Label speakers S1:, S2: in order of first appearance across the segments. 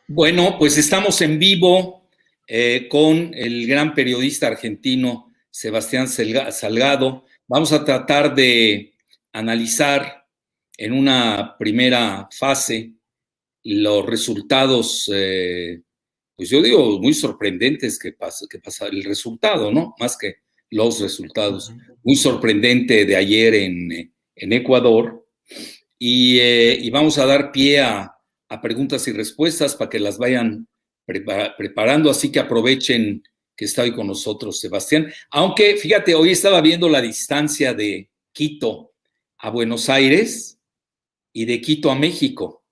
S1: Bueno, pues estamos en vivo con el gran periodista argentino Sebastián Salgado. Vamos a tratar de analizar en una primera fase los resultados, pues yo digo, muy sorprendentes que pasa el resultado, ¿no? Más que los resultados. Muy sorprendente de ayer en Ecuador. Y vamos a dar pie a preguntas y respuestas para que las vayan preparando, así que aprovechen que está hoy con nosotros Sebastián. Aunque, fíjate, hoy estaba viendo la distancia de Quito a Buenos Aires y de Quito a México.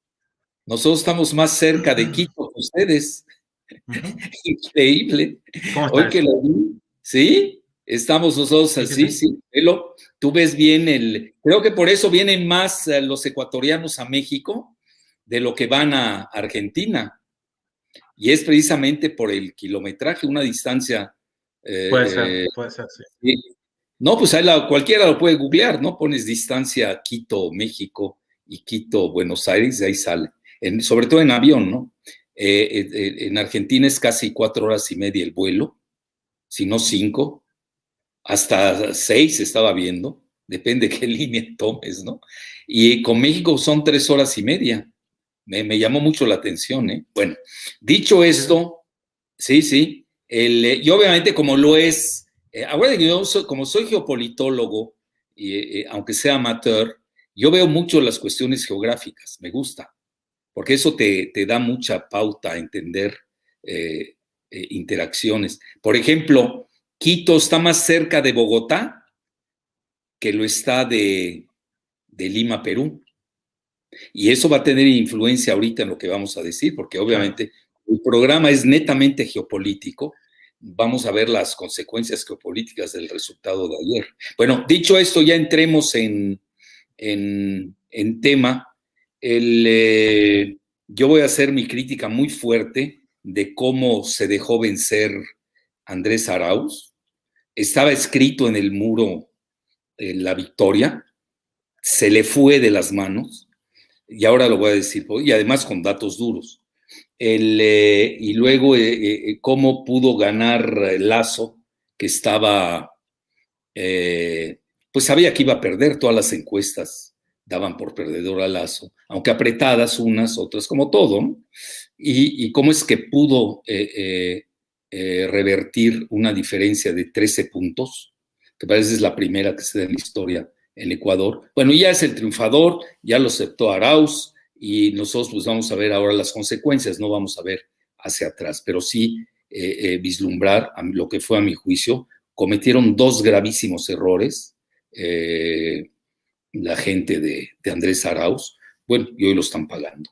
S1: Nosotros estamos más cerca de Quito que ustedes. Increíble.
S2: ¿Cómo está
S1: Hoy que
S2: eso?
S1: lo vi, ¿sí? Estamos nosotros
S2: Sí, sí,
S1: así,
S2: sí.
S1: sí. Velo. Tú ves bien creo que por eso vienen más los ecuatorianos a México de lo que van a Argentina. Y es precisamente por el kilometraje, una distancia.
S2: Puede ser, sí.
S1: Sí. No, pues ahí cualquiera lo puede googlear, ¿no? Pones distancia Quito, México y Quito, Buenos Aires, y ahí sale. Sobre todo en avión, ¿no? En Argentina es casi 4 horas y media el vuelo, si no 5, hasta 6 estaba viendo, depende de qué línea tomes, ¿no? Y con México son 3 horas y media. Me llamó mucho la atención, ¿eh? Bueno, dicho
S2: Sí.
S1: esto, sí, sí. Y obviamente como lo es, acuérdense que como soy geopolitólogo, y, aunque sea amateur, yo veo mucho las cuestiones geográficas, me gusta, porque eso te da mucha pauta a entender eh, interacciones. Por ejemplo, Quito está más cerca de Bogotá que lo está de Lima, Perú. Y eso va a tener influencia ahorita en lo que vamos a decir, porque
S2: Claro.
S1: obviamente el programa es netamente geopolítico. Vamos a ver las consecuencias geopolíticas del resultado de ayer. Bueno, dicho esto, ya entremos en tema. Yo voy a hacer mi crítica muy fuerte de cómo se dejó vencer Andrés Arauz. Estaba escrito en el muro la victoria, se le fue de las manos y ahora lo voy a decir, y además con datos duros. Y luego cómo pudo ganar Lazo, que estaba, eh, pues sabía que iba a perder, todas las encuestas daban por perdedor a Lazo, aunque apretadas unas, otras, como todo, ¿no? Y cómo es que pudo revertir una diferencia de 13 puntos, que parece es la primera que se da en la historia en Ecuador. Bueno, ya es el triunfador, ya lo aceptó Arauz y nosotros pues vamos a ver ahora las consecuencias, no vamos a ver hacia atrás, pero sí vislumbrar lo que fue a mi juicio. Cometieron dos gravísimos errores la gente de Andrés Arauz, bueno, y hoy lo están pagando.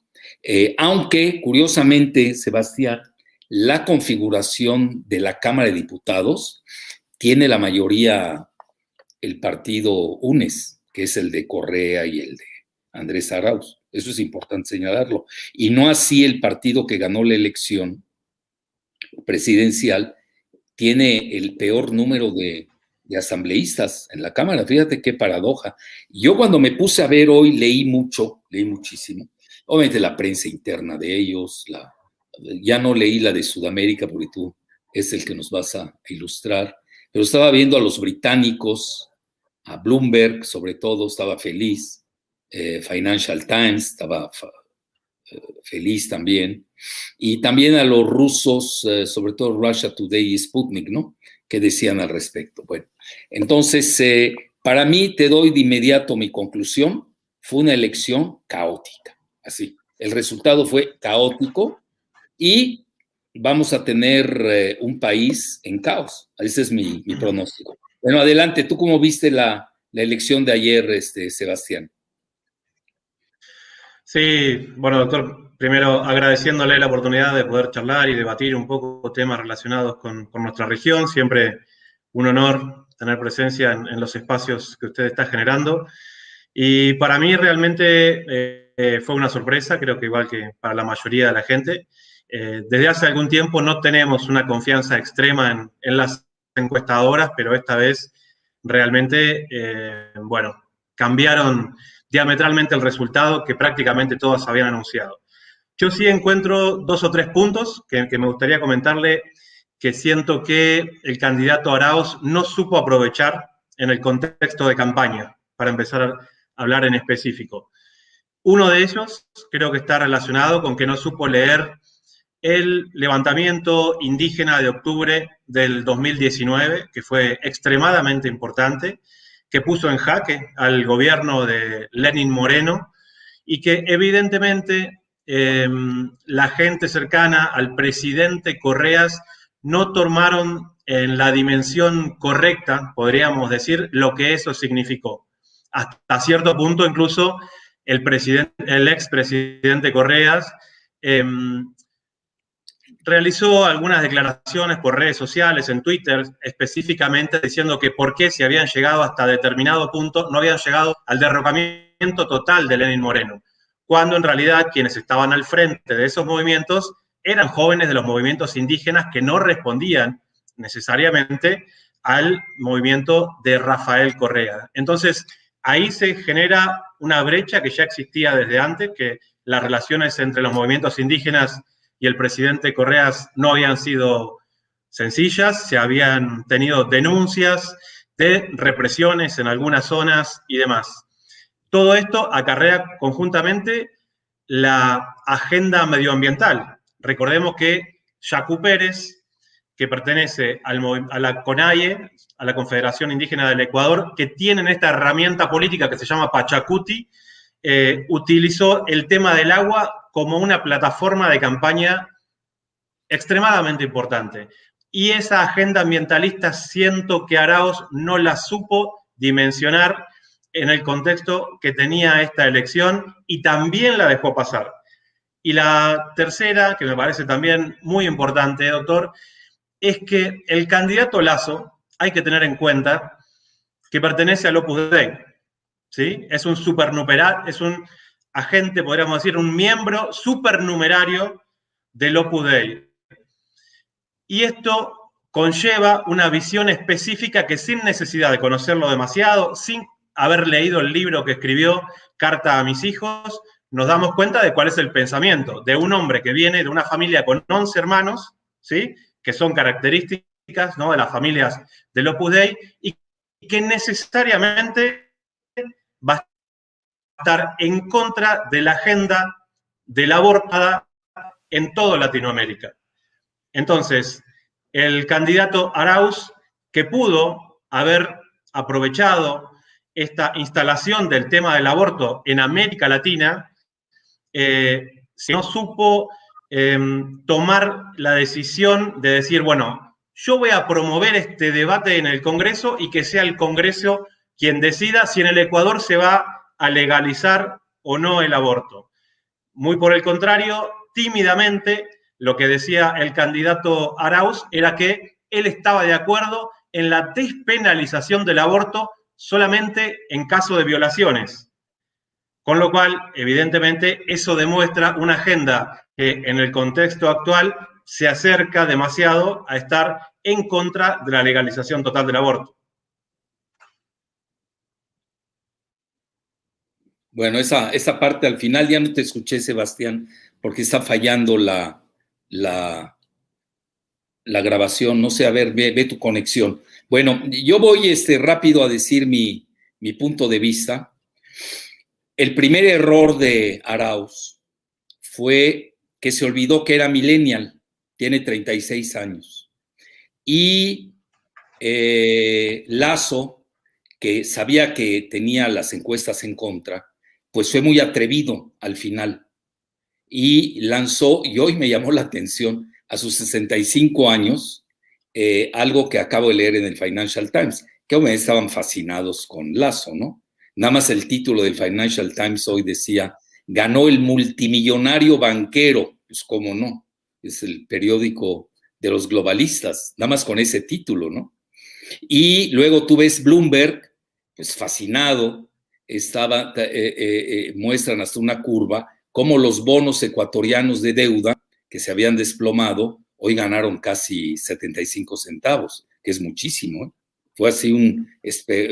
S1: Aunque, curiosamente, Sebastián, la configuración de la Cámara de Diputados tiene la mayoría el partido UNES, que es el de Correa y el de Andrés Arauz. Eso es importante señalarlo. Y no así el partido que ganó la elección presidencial tiene el peor número de asambleístas en la Cámara. Fíjate qué paradoja. Yo cuando me puse a ver hoy leí mucho, leí muchísimo. Obviamente la prensa interna de ellos, ya no leí la de Sudamérica porque tú es el que nos vas a ilustrar, pero estaba viendo a los británicos, a Bloomberg sobre todo, estaba feliz, Financial Times estaba feliz también, y también a los rusos, sobre todo Russia Today y Sputnik, ¿no? ¿Qué decían al respecto? Bueno, entonces, para mí, te doy de inmediato mi conclusión, fue una elección caótica, así. El resultado fue caótico y vamos a tener un país en caos. Ese es mi pronóstico. Bueno, adelante, ¿tú cómo viste la elección de ayer, Sebastián?
S2: Sí, bueno, doctor, primero agradeciéndole la oportunidad de poder charlar y debatir un poco temas relacionados con nuestra región. Siempre un honor tener presencia en los espacios que usted está generando. Y para mí realmente fue una sorpresa, creo que igual que para la mayoría de la gente. Desde hace algún tiempo no tenemos una confianza extrema en las encuestadoras, pero esta vez realmente, cambiaron diametralmente el resultado que prácticamente todos habían anunciado. Yo sí encuentro 2 o 3 puntos que me gustaría comentarle, que siento que el candidato Arauz no supo aprovechar en el contexto de campaña, para empezar a hablar en específico. Uno de ellos creo que está relacionado con que no supo leer el levantamiento indígena de octubre del 2019, que fue extremadamente importante, que puso en jaque al gobierno de Lenín Moreno y que evidentemente la gente cercana al presidente Correas no tomaron en la dimensión correcta, podríamos decir, lo que eso significó. Hasta cierto punto, incluso el expresidente Correas realizó algunas declaraciones por redes sociales, en Twitter específicamente, diciendo que por qué si habían llegado hasta determinado punto no habían llegado al derrocamiento total de Lenín Moreno, cuando en realidad quienes estaban al frente de esos movimientos eran jóvenes de los movimientos indígenas que no respondían necesariamente al movimiento de Rafael Correa. Entonces, ahí se genera una brecha que ya existía desde antes, que las relaciones entre los movimientos indígenas y el presidente Correas no habían sido sencillas, se habían tenido denuncias de represiones en algunas zonas y demás. Todo esto acarrea conjuntamente la agenda medioambiental. Recordemos que Yacu Pérez, que pertenece a la CONAIE, a la Confederación Indígena del Ecuador, que tienen esta herramienta política que se llama Pachacuti, utilizó el tema del agua como una plataforma de campaña extremadamente importante. Y esa agenda ambientalista siento que Arauz no la supo dimensionar en el contexto que tenía esta elección y también la dejó pasar. Y la tercera, que me parece también muy importante, doctor, es que el candidato Lasso, hay que tener en cuenta que pertenece al Opus Dei, ¿sí? Es un supernumerario, es un agente, podríamos decir, un miembro supernumerario del Opus Dei. Y esto conlleva una visión específica que sin necesidad de conocerlo demasiado, sin haber leído el libro que escribió, Carta a mis hijos, nos damos cuenta de cuál es el pensamiento de un hombre que viene de una familia con 11 hermanos, ¿sí? Que son características, ¿no?, de las familias del Opus Dei, y que necesariamente va a estar en contra de la agenda del aborto en toda Latinoamérica. Entonces, el candidato Arauz, que pudo haber aprovechado esta instalación del tema del aborto en América Latina, si no supo tomar la decisión de decir, bueno, yo voy a promover este debate en el Congreso y que sea el Congreso quien decida si en el Ecuador se va a legalizar o no el aborto. Muy por el contrario, tímidamente, lo que decía el candidato Arauz era que él estaba de acuerdo en la despenalización del aborto solamente en caso de violaciones. Con lo cual, evidentemente, eso demuestra una agenda que en el contexto actual se acerca demasiado a estar en contra de la legalización total del aborto.
S1: Bueno, esa parte al final ya no te escuché, Sebastián, porque está fallando la grabación. No sé, a ver, ve tu conexión. Bueno, yo voy rápido a decir mi punto de vista. El primer error de Arauz fue que se olvidó que era millennial, tiene 36 años. Y Lasso, que sabía que tenía las encuestas en contra, pues fue muy atrevido al final y lanzó, y hoy me llamó la atención, a sus 65 años, algo que acabo de leer en el Financial Times, que obviamente estaban fascinados con Lasso, ¿no? Nada más el título del Financial Times hoy decía, ganó el multimillonario banquero, pues cómo no, es el periódico de los globalistas, nada más con ese título, ¿no? Y luego tú ves Bloomberg, pues fascinado, muestran hasta una curva, cómo los bonos ecuatorianos de deuda que se habían desplomado, hoy ganaron casi 75 centavos, que es muchísimo, ¿eh? Fue así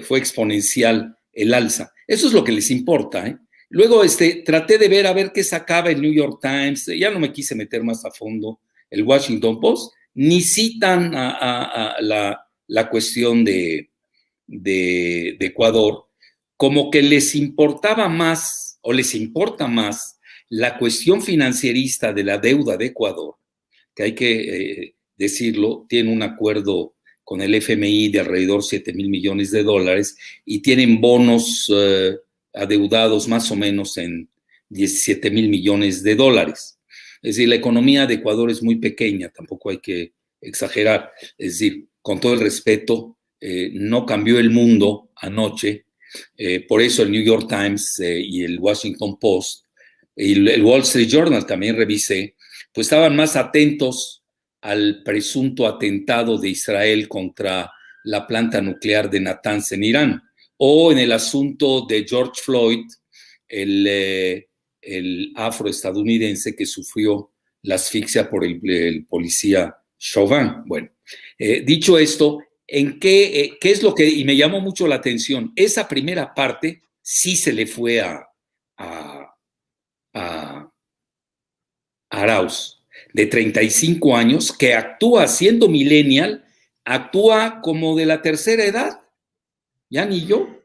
S1: fue exponencial el alza. Eso es lo que les importa, ¿eh? Luego traté de ver a ver qué sacaba el New York Times, ya no me quise meter más a fondo, el Washington Post, ni citan a la cuestión de Ecuador, como que les importaba más o les importa más la cuestión financierista de la deuda de Ecuador, que hay que decirlo, tiene un acuerdo con el FMI de alrededor 7,000 millones de dólares y tienen bonos adeudados más o menos en 17,000 millones de dólares. Es decir, la economía de Ecuador es muy pequeña, tampoco hay que exagerar. Es decir, con todo el respeto, no cambió el mundo anoche. Por eso el New York Times y el Washington Post y el Wall Street Journal también revisé, pues estaban más atentos al presunto atentado de Israel contra la planta nuclear de Natanz en Irán, o en el asunto de George Floyd, el afroestadounidense que sufrió la asfixia por el policía Chauvin. Bueno, dicho esto, ¿qué es lo que, y me llamó mucho la atención, esa primera parte sí se le fue a Arauz, de 35 años, que actúa siendo millennial, actúa como de la tercera edad, ya ni yo,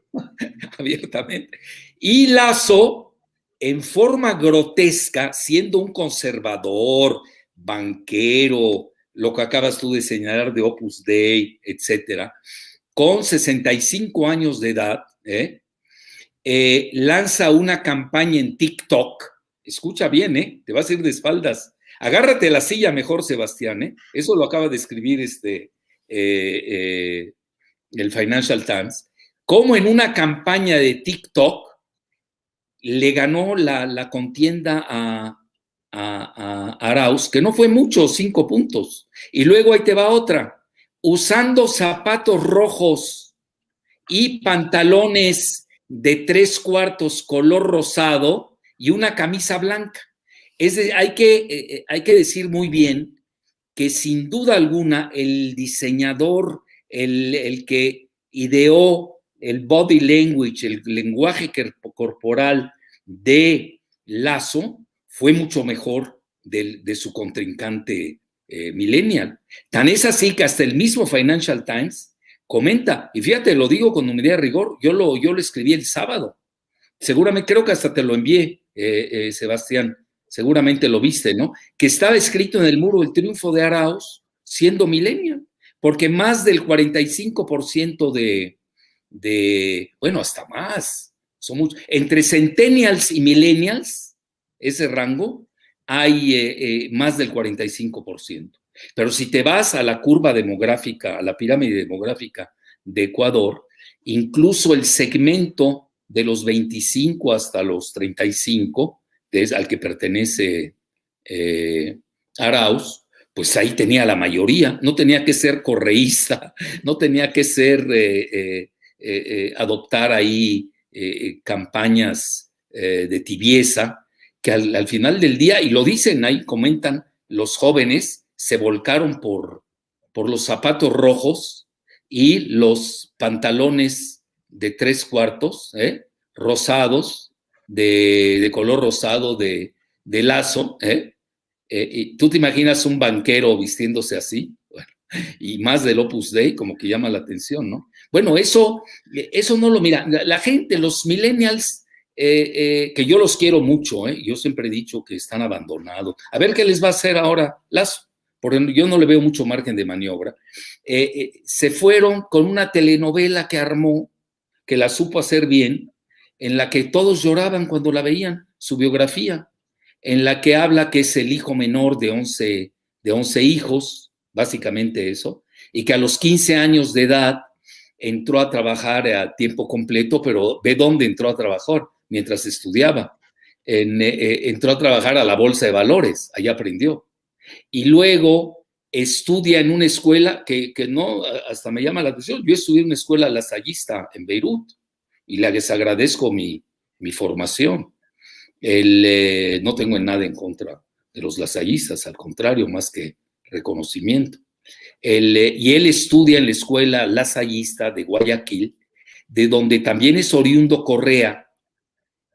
S1: abiertamente. Y Lazo, en forma grotesca, siendo un conservador, banquero, lo que acabas tú de señalar de Opus Dei, etcétera, con 65 años de edad, lanza una campaña en TikTok. Escucha bien, te vas a ir de espaldas. Agárrate la silla mejor, Sebastián, eso lo acaba de escribir el Financial Times. Cómo en una campaña de TikTok le ganó la contienda a Arauz, que no fue mucho, 5 puntos. Y luego ahí te va otra. Usando zapatos rojos y pantalones de 3/4 color rosado y una camisa blanca. Hay que decir muy bien que sin duda alguna el diseñador, el que ideó el body language, el lenguaje corporal de Lazo, fue mucho mejor de su contrincante millennial. Tan es así que hasta el mismo Financial Times comenta, y fíjate, lo digo con humildad y rigor, yo lo escribí el sábado, seguramente creo que hasta te lo envié, Sebastián, seguramente lo viste, ¿no? Que estaba escrito en el muro el triunfo de Arauz siendo millennial, porque más del 45% bueno, hasta más, son muchos, entre centennials y millennials, ese rango, hay más del 45%. Pero si te vas a la curva demográfica, a la pirámide demográfica de Ecuador, incluso el segmento de los 25 hasta los 35, al que pertenece Arauz, pues ahí tenía la mayoría, no tenía que ser correísta, no tenía que ser adoptar ahí campañas de tibieza, que al final del día, y lo dicen ahí, comentan, los jóvenes se volcaron por los zapatos rojos y los pantalones de 3/4, rosados, de color rosado de Lazo. Y tú te imaginas un banquero vistiéndose así, bueno, y más del Opus Dei, como que llama la atención, ¿no? Bueno, eso no lo mira. La gente, los millennials, que yo los quiero mucho, yo siempre he dicho que están abandonados. A ver qué les va a hacer ahora Lazo, porque yo no le veo mucho margen de maniobra. Se fueron con una telenovela que armó, que la supo hacer bien, en la que todos lloraban cuando la veían, su biografía, en la que habla que es el hijo menor de 11 hijos, básicamente eso, y que a los 15 años de edad entró a trabajar a tiempo completo, pero ve dónde entró a trabajar mientras estudiaba. Entró a trabajar a la Bolsa de Valores, allá aprendió. Y luego estudia en una escuela que no, hasta me llama la atención. Yo estudié en una escuela lasallista en Beirut y les agradezco mi formación. No tengo nada en contra de los lasallistas, al contrario, más que reconocimiento. Y él estudia en la escuela lasallista de Guayaquil, de donde también es oriundo Correa,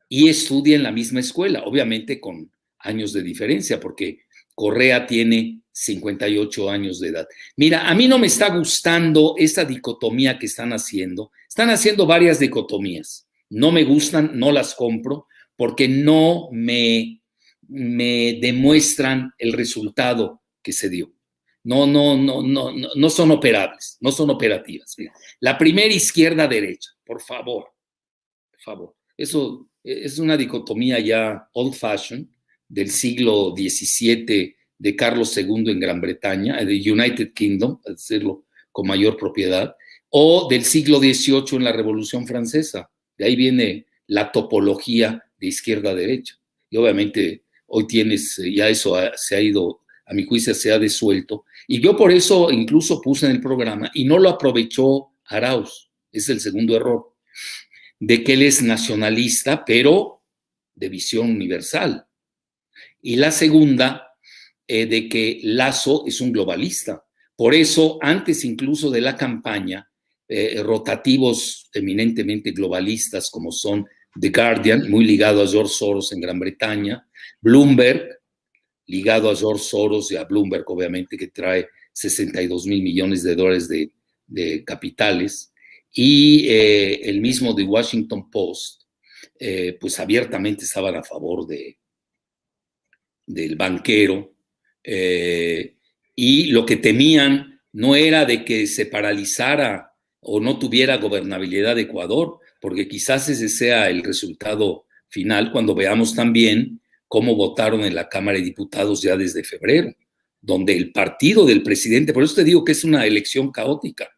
S1: y estudia en la misma escuela, obviamente con años de diferencia, porque Correa tiene 58 años de edad. Mira, a mí no me está gustando esta dicotomía que están haciendo. Están haciendo varias dicotomías. No me gustan, no las compro, porque no me demuestran el resultado que se dio. No son operables, no son operativas. Mira, la primera izquierda-derecha, por favor. Eso es una dicotomía ya old-fashioned del siglo XVII de Carlos II en Gran Bretaña, de United Kingdom, a decirlo con mayor propiedad, o del siglo XVIII en la Revolución Francesa. De ahí viene la topología de izquierda-derecha. Y obviamente hoy tienes, ya eso se ha ido, a mi juicio se ha desuelto. Y yo por eso incluso puse en el programa, y no lo aprovechó Arauz, es el segundo error, de que él es nacionalista, pero de visión universal. Y la segunda, de que Lasso es un globalista. Por eso, antes incluso de la campaña, rotativos eminentemente globalistas como son The Guardian, muy ligado a George Soros en Gran Bretaña, Bloomberg, ligado a George Soros y a Bloomberg, obviamente, que trae 62 mil millones de dólares de capitales, y el mismo The Washington Post, pues abiertamente estaban a favor del banquero, y lo que temían no era de que se paralizara o no tuviera gobernabilidad de Ecuador, porque quizás ese sea el resultado final cuando veamos también cómo votaron en la Cámara de Diputados ya desde febrero, donde el partido del presidente, por eso te digo que es una elección caótica,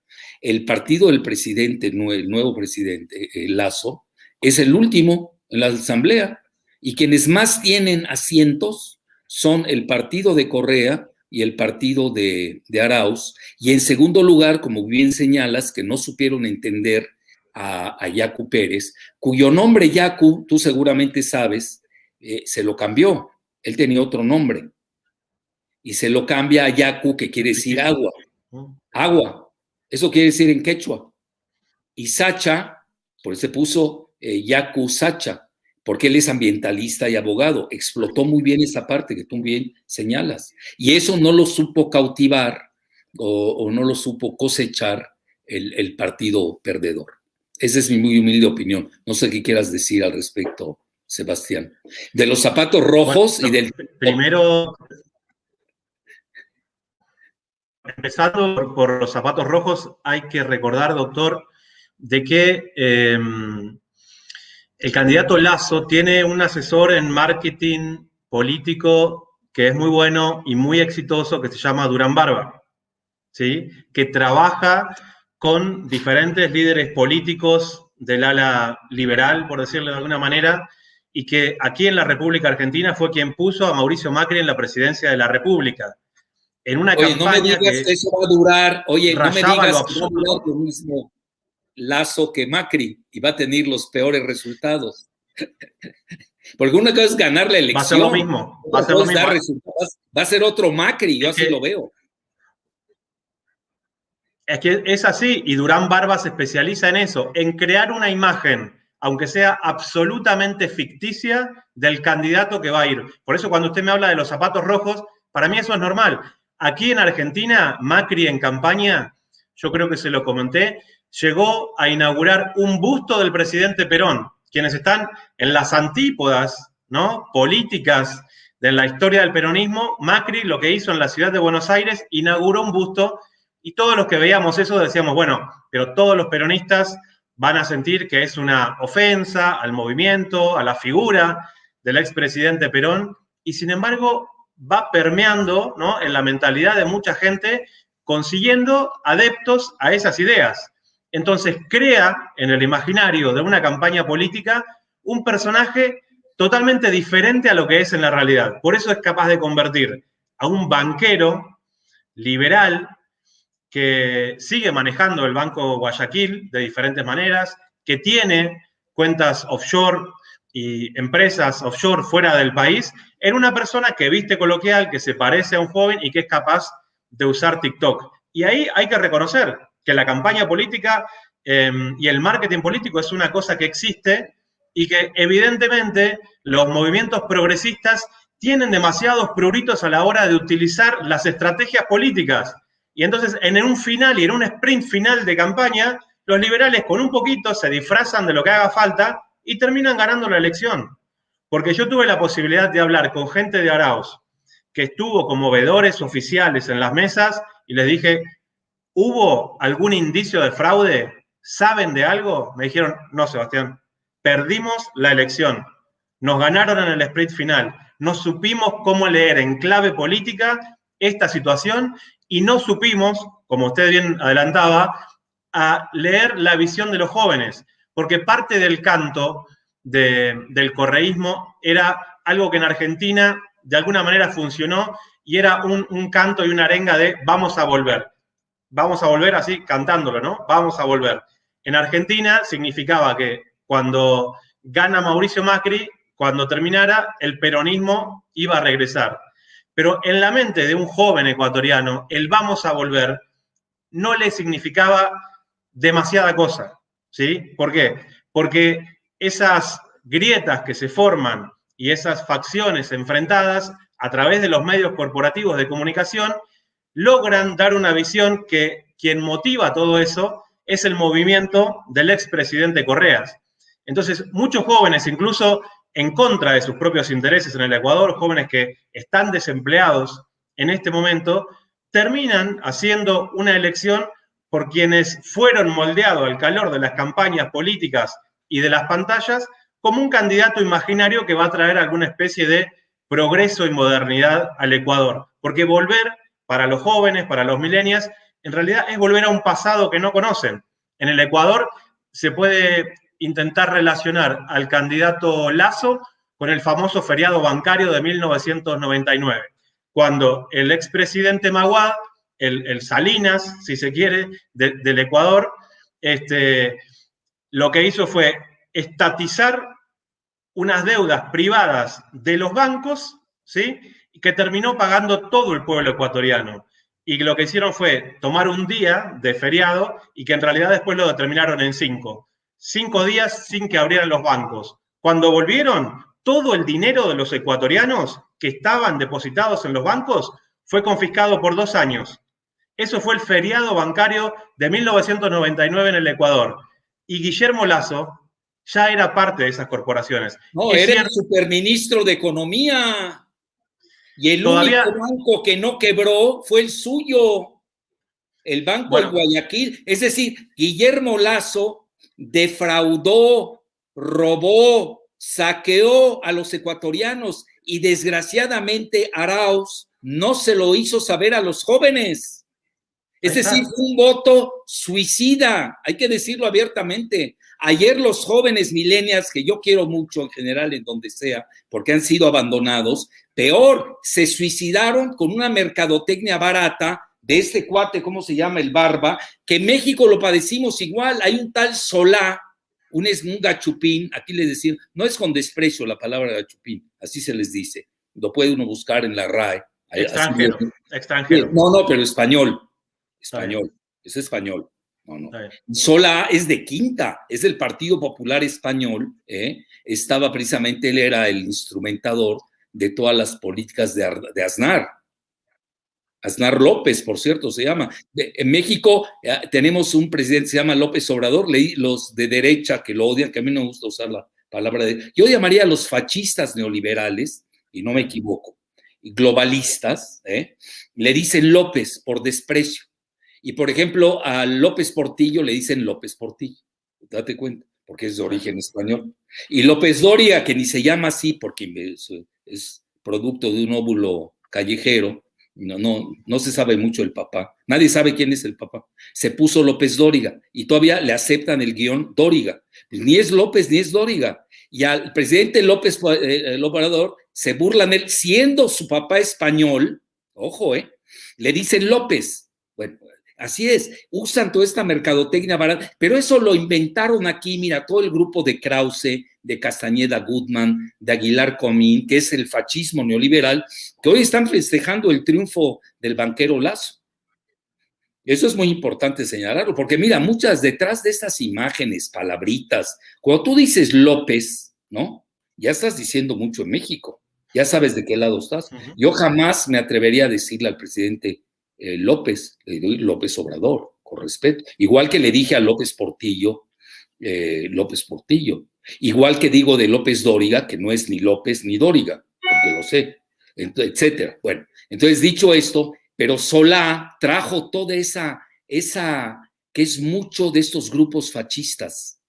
S1: el partido del presidente, el nuevo presidente, Lasso, es el último en la asamblea, y quienes más tienen asientos son el partido de Correa y el partido de Arauz, y en segundo lugar, como bien señalas, que no supieron entender a Yacu Pérez, cuyo nombre Yacu, tú seguramente sabes, se lo cambió, él tenía otro nombre, y se lo cambia a Yacu, que quiere decir agua, eso quiere decir en quechua, y Sacha, por eso se puso Yacu Sacha, porque él es ambientalista y abogado, explotó muy bien esa parte que tú bien señalas, y eso no lo supo cautivar o no lo supo cosechar el partido perdedor. Esa es mi muy humilde opinión. No sé qué quieras decir al respecto, Sebastián. De los zapatos rojos, bueno, y del...
S2: Primero, empezando por los zapatos rojos, hay que recordar, doctor, de que el candidato Lasso tiene un asesor en marketing político que es muy bueno y muy exitoso, que se llama Durán Barba, ¿sí? Que trabaja con diferentes líderes políticos del ala liberal, por decirlo de alguna manera, y que aquí en la República Argentina fue quien puso a Mauricio Macri en la presidencia de la República. En una campaña
S1: no me digas que eso va a durar, no me digas que va a durar lo mismo Lasso que Macri y va a tener los peores resultados. Porque una cosa es ganar la elección.
S2: Va a ser lo mismo. Va a ser lo mismo.
S1: Va a ser otro Macri, yo así lo veo.
S2: Es que es así, y Durán Barba se especializa en eso, en crear una imagen, aunque sea absolutamente ficticia, del candidato que va a ir. Por eso cuando usted me habla de los zapatos rojos, para mí eso es normal. Aquí en Argentina, Macri en campaña, yo creo que se lo comenté, llegó a inaugurar un busto del presidente Perón, quienes están en las antípodas, ¿no?, políticas de la historia del peronismo. Macri lo que hizo en la ciudad de Buenos Aires, inauguró un busto, y todos los que veíamos eso decíamos, bueno, pero todos los peronistas van a sentir que es una ofensa al movimiento, a la figura del expresidente Perón, y sin embargo va permeando, ¿no?, en la mentalidad de mucha gente, consiguiendo adeptos a esas ideas. Entonces crea en el imaginario de una campaña política un personaje totalmente diferente a lo que es en la realidad. Por eso es capaz de convertir a un banquero liberal que sigue manejando el Banco Guayaquil de diferentes maneras, que tiene cuentas offshore y empresas offshore fuera del país, en una persona que viste coloquial, que se parece a un joven y que es capaz de usar TikTok. Y ahí hay que reconocer que la campaña política y el marketing político es una cosa que existe y que evidentemente los movimientos progresistas tienen demasiados pruritos a la hora de utilizar las estrategias políticas. Y entonces en un final y en un sprint final de campaña, los liberales con un poquito se disfrazan de lo que haga falta y terminan ganando la elección. Porque yo tuve la posibilidad de hablar con gente de Arauz que estuvo como veedores oficiales en las mesas y les dije, ¿hubo algún indicio de fraude? ¿Saben de algo? Me dijeron, no, Sebastián, perdimos la elección. Nos ganaron en el sprint final. No supimos cómo leer en clave política esta situación y no supimos, como usted bien adelantaba, a leer la visión de los jóvenes, porque parte del canto del correísmo era algo que en Argentina de alguna manera funcionó y era un canto y una arenga de vamos a volver así cantándolo, ¿no? Vamos a volver. En Argentina significaba que cuando gana Mauricio Macri, cuando terminara, el peronismo iba a regresar. Pero en la mente de un joven ecuatoriano, el vamos a volver no le significaba demasiada cosa, ¿sí? ¿Por qué? Porque esas grietas que se forman y esas facciones enfrentadas a través de los medios corporativos de comunicación logran dar una visión que quien motiva todo eso es el movimiento del expresidente Correas. Entonces, muchos jóvenes, incluso en contra de sus propios intereses en el Ecuador, jóvenes que están desempleados en este momento, terminan haciendo una elección por quienes fueron moldeados al calor de las campañas políticas y de las pantallas como un candidato imaginario que va a traer alguna especie de progreso y modernidad al Ecuador. Porque volver para los jóvenes, para los millennials, en realidad es volver a un pasado que no conocen. En el Ecuador se puede intentar relacionar al candidato Lasso con el famoso feriado bancario de 1999, cuando el expresidente Maguad, el Salinas, si se quiere, del Ecuador, lo que hizo fue estatizar unas deudas privadas de los bancos, ¿sí? Y que terminó pagando todo el pueblo ecuatoriano. Y lo que hicieron fue tomar un día de feriado y que en realidad después lo determinaron en 5. 5 días sin que abrieran los bancos. Cuando volvieron, todo el dinero de los ecuatorianos que estaban depositados en los bancos fue confiscado por 2 años. Eso fue el feriado bancario de 1999 en el Ecuador. Y Guillermo Lasso ya era parte de esas corporaciones.
S1: No, era el superministro de Economía. Y el único banco que no quebró fue el suyo, el Banco del Guayaquil. Es decir, Guillermo Lasso defraudó, robó, saqueó a los ecuatorianos y desgraciadamente Arauz no se lo hizo saber a los jóvenes. Es decir, fue un voto suicida, hay que decirlo abiertamente. Ayer los jóvenes millennials, que yo quiero mucho en general en donde sea, porque han sido abandonados, peor, se suicidaron con una mercadotecnia barata de este cuate, ¿cómo se llama? El Barba, que en México lo padecimos igual. Hay un tal Solá, un gachupín, aquí les decimos, no es con desprecio la palabra gachupín, así se les dice, lo puede uno buscar en la RAE.
S2: Extranjero, extranjero.
S1: No, pero español, es español. No. Solá es de Quinta, es del Partido Popular Español, estaba precisamente, él era el instrumentador de todas las políticas de Aznar. Aznar López, por cierto, se llama. En México tenemos un presidente, se llama López Obrador, leí los de derecha que lo odian, que a mí no me gusta usar la palabra de... Yo llamaría a los fascistas neoliberales, y no me equivoco, globalistas, le dicen López por desprecio. Y, por ejemplo, a López Portillo le dicen López Portillo, date cuenta, porque es de origen español. Y López Doria, que ni se llama así porque es producto de un óvulo callejero, no se sabe mucho el papá, nadie sabe quién es el papá. Se puso López Dóriga y todavía le aceptan el guión Dóriga. Pues ni es López ni es Dóriga. Y al presidente López Obrador se burlan de él, siendo su papá español, ojo, le dicen López. Bueno, así es, usan toda esta mercadotecnia barata, pero eso lo inventaron aquí, mira, todo el grupo de Krause, de Castañeda Goodman, de Aguilar Comín, que es el fascismo neoliberal, que hoy están festejando el triunfo del banquero Lasso. Eso es muy importante señalarlo, porque mira, muchas detrás de estas imágenes, palabritas, cuando tú dices López, ¿no? Ya estás diciendo mucho en México, ya sabes de qué lado estás. Yo jamás me atrevería a decirle al presidente López, le doy López Obrador, con respeto. Igual que le dije a López Portillo, igual que digo de López Dóriga, que no es ni López ni Dóriga, porque lo sé, etcétera. Bueno, entonces dicho esto, pero Solá trajo toda esa que es mucho de estos grupos fascistas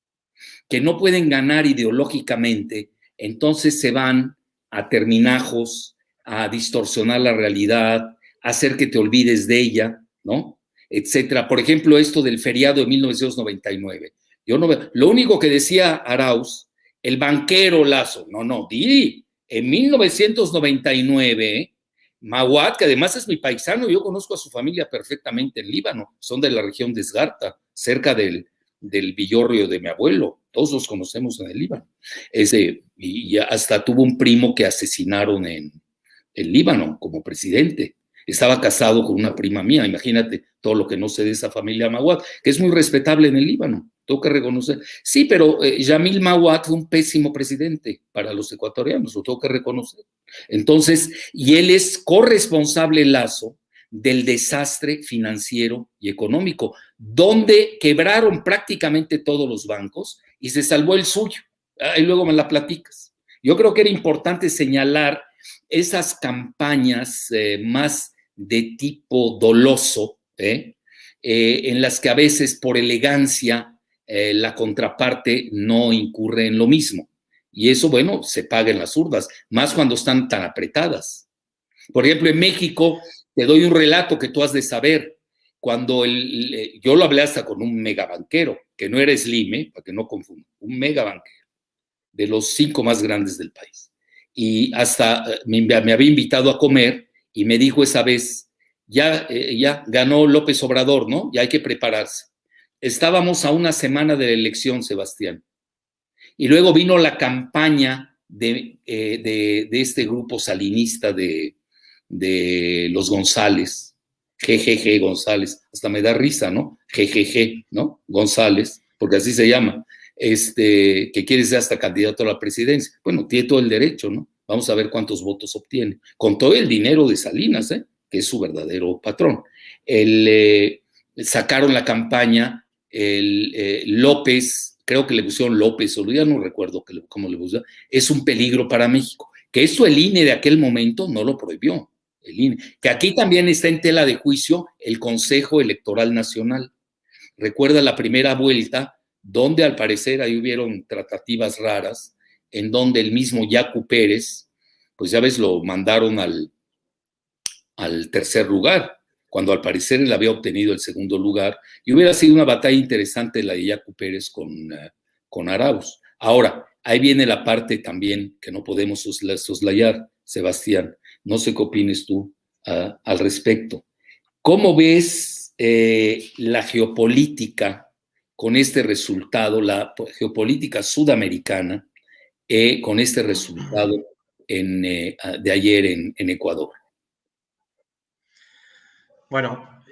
S1: que no pueden ganar ideológicamente, entonces se van a terminajos, a distorsionar la realidad, a hacer que te olvides de ella, ¿no? Etcétera. Por ejemplo, esto del feriado de 1999. Yo no veo. Lo único que decía Arauz, el banquero Lazo, no, di, en 1999, Mawad, que además es mi paisano, yo conozco a su familia perfectamente en Líbano, son de la región de Esgarta, cerca del Villorrio de mi abuelo, todos los conocemos en el Líbano. Y hasta tuvo un primo que asesinaron en Líbano como presidente. Estaba casado con una prima mía, imagínate todo lo que no sé de esa familia Mawad, que es muy respetable en el Líbano, tengo que reconocer. Sí, pero Yamil Mawad fue un pésimo presidente para los ecuatorianos, lo tengo que reconocer. Entonces, y él es corresponsable, Lazo, del desastre financiero y económico, donde quebraron prácticamente todos los bancos y se salvó el suyo. Y luego me la platicas. Yo creo que era importante señalar esas campañas más de tipo doloso, en las que a veces por elegancia la contraparte no incurre en lo mismo. Y eso, bueno, se paga en las urnas, más cuando están tan apretadas. Por ejemplo, en México, te doy un relato que tú has de saber. Cuando yo lo hablé hasta con un megabanquero, que no era Slim, para que no confunda, un megabanquero, de los 5 más grandes del país. Y hasta me había invitado a comer y me dijo esa vez, ya ganó López Obrador, ¿no? Ya hay que prepararse. Estábamos a una semana de la elección, Sebastián. Y luego vino la campaña de este grupo salinista de los González, GGG González, hasta me da risa, ¿no? GGG, ¿no? González, porque así se llama, que quiere ser hasta candidato a la presidencia. Bueno, tiene todo el derecho, ¿no? Vamos a ver cuántos votos obtiene, con todo el dinero de Salinas, que es su verdadero patrón. Sacaron la campaña, López, creo que le pusieron López, o ya no recuerdo cómo le pusieron, es un peligro para México. Que eso el INE de aquel momento no lo prohibió. El INE. Que aquí también está en tela de juicio el Consejo Electoral Nacional. Recuerda la primera vuelta, donde al parecer ahí hubieron tratativas raras, en donde el mismo Yacu Pérez, pues ya ves, lo mandaron al tercer lugar, cuando al parecer él había obtenido el segundo lugar, y hubiera sido una batalla interesante la de Yacu Pérez con Arauz. Ahora, ahí viene la parte también que no podemos soslayar, Sebastián. No sé qué opines tú al respecto. ¿Cómo ves la geopolítica con este resultado, la geopolítica sudamericana, con este resultado de ayer en Ecuador?
S2: Bueno,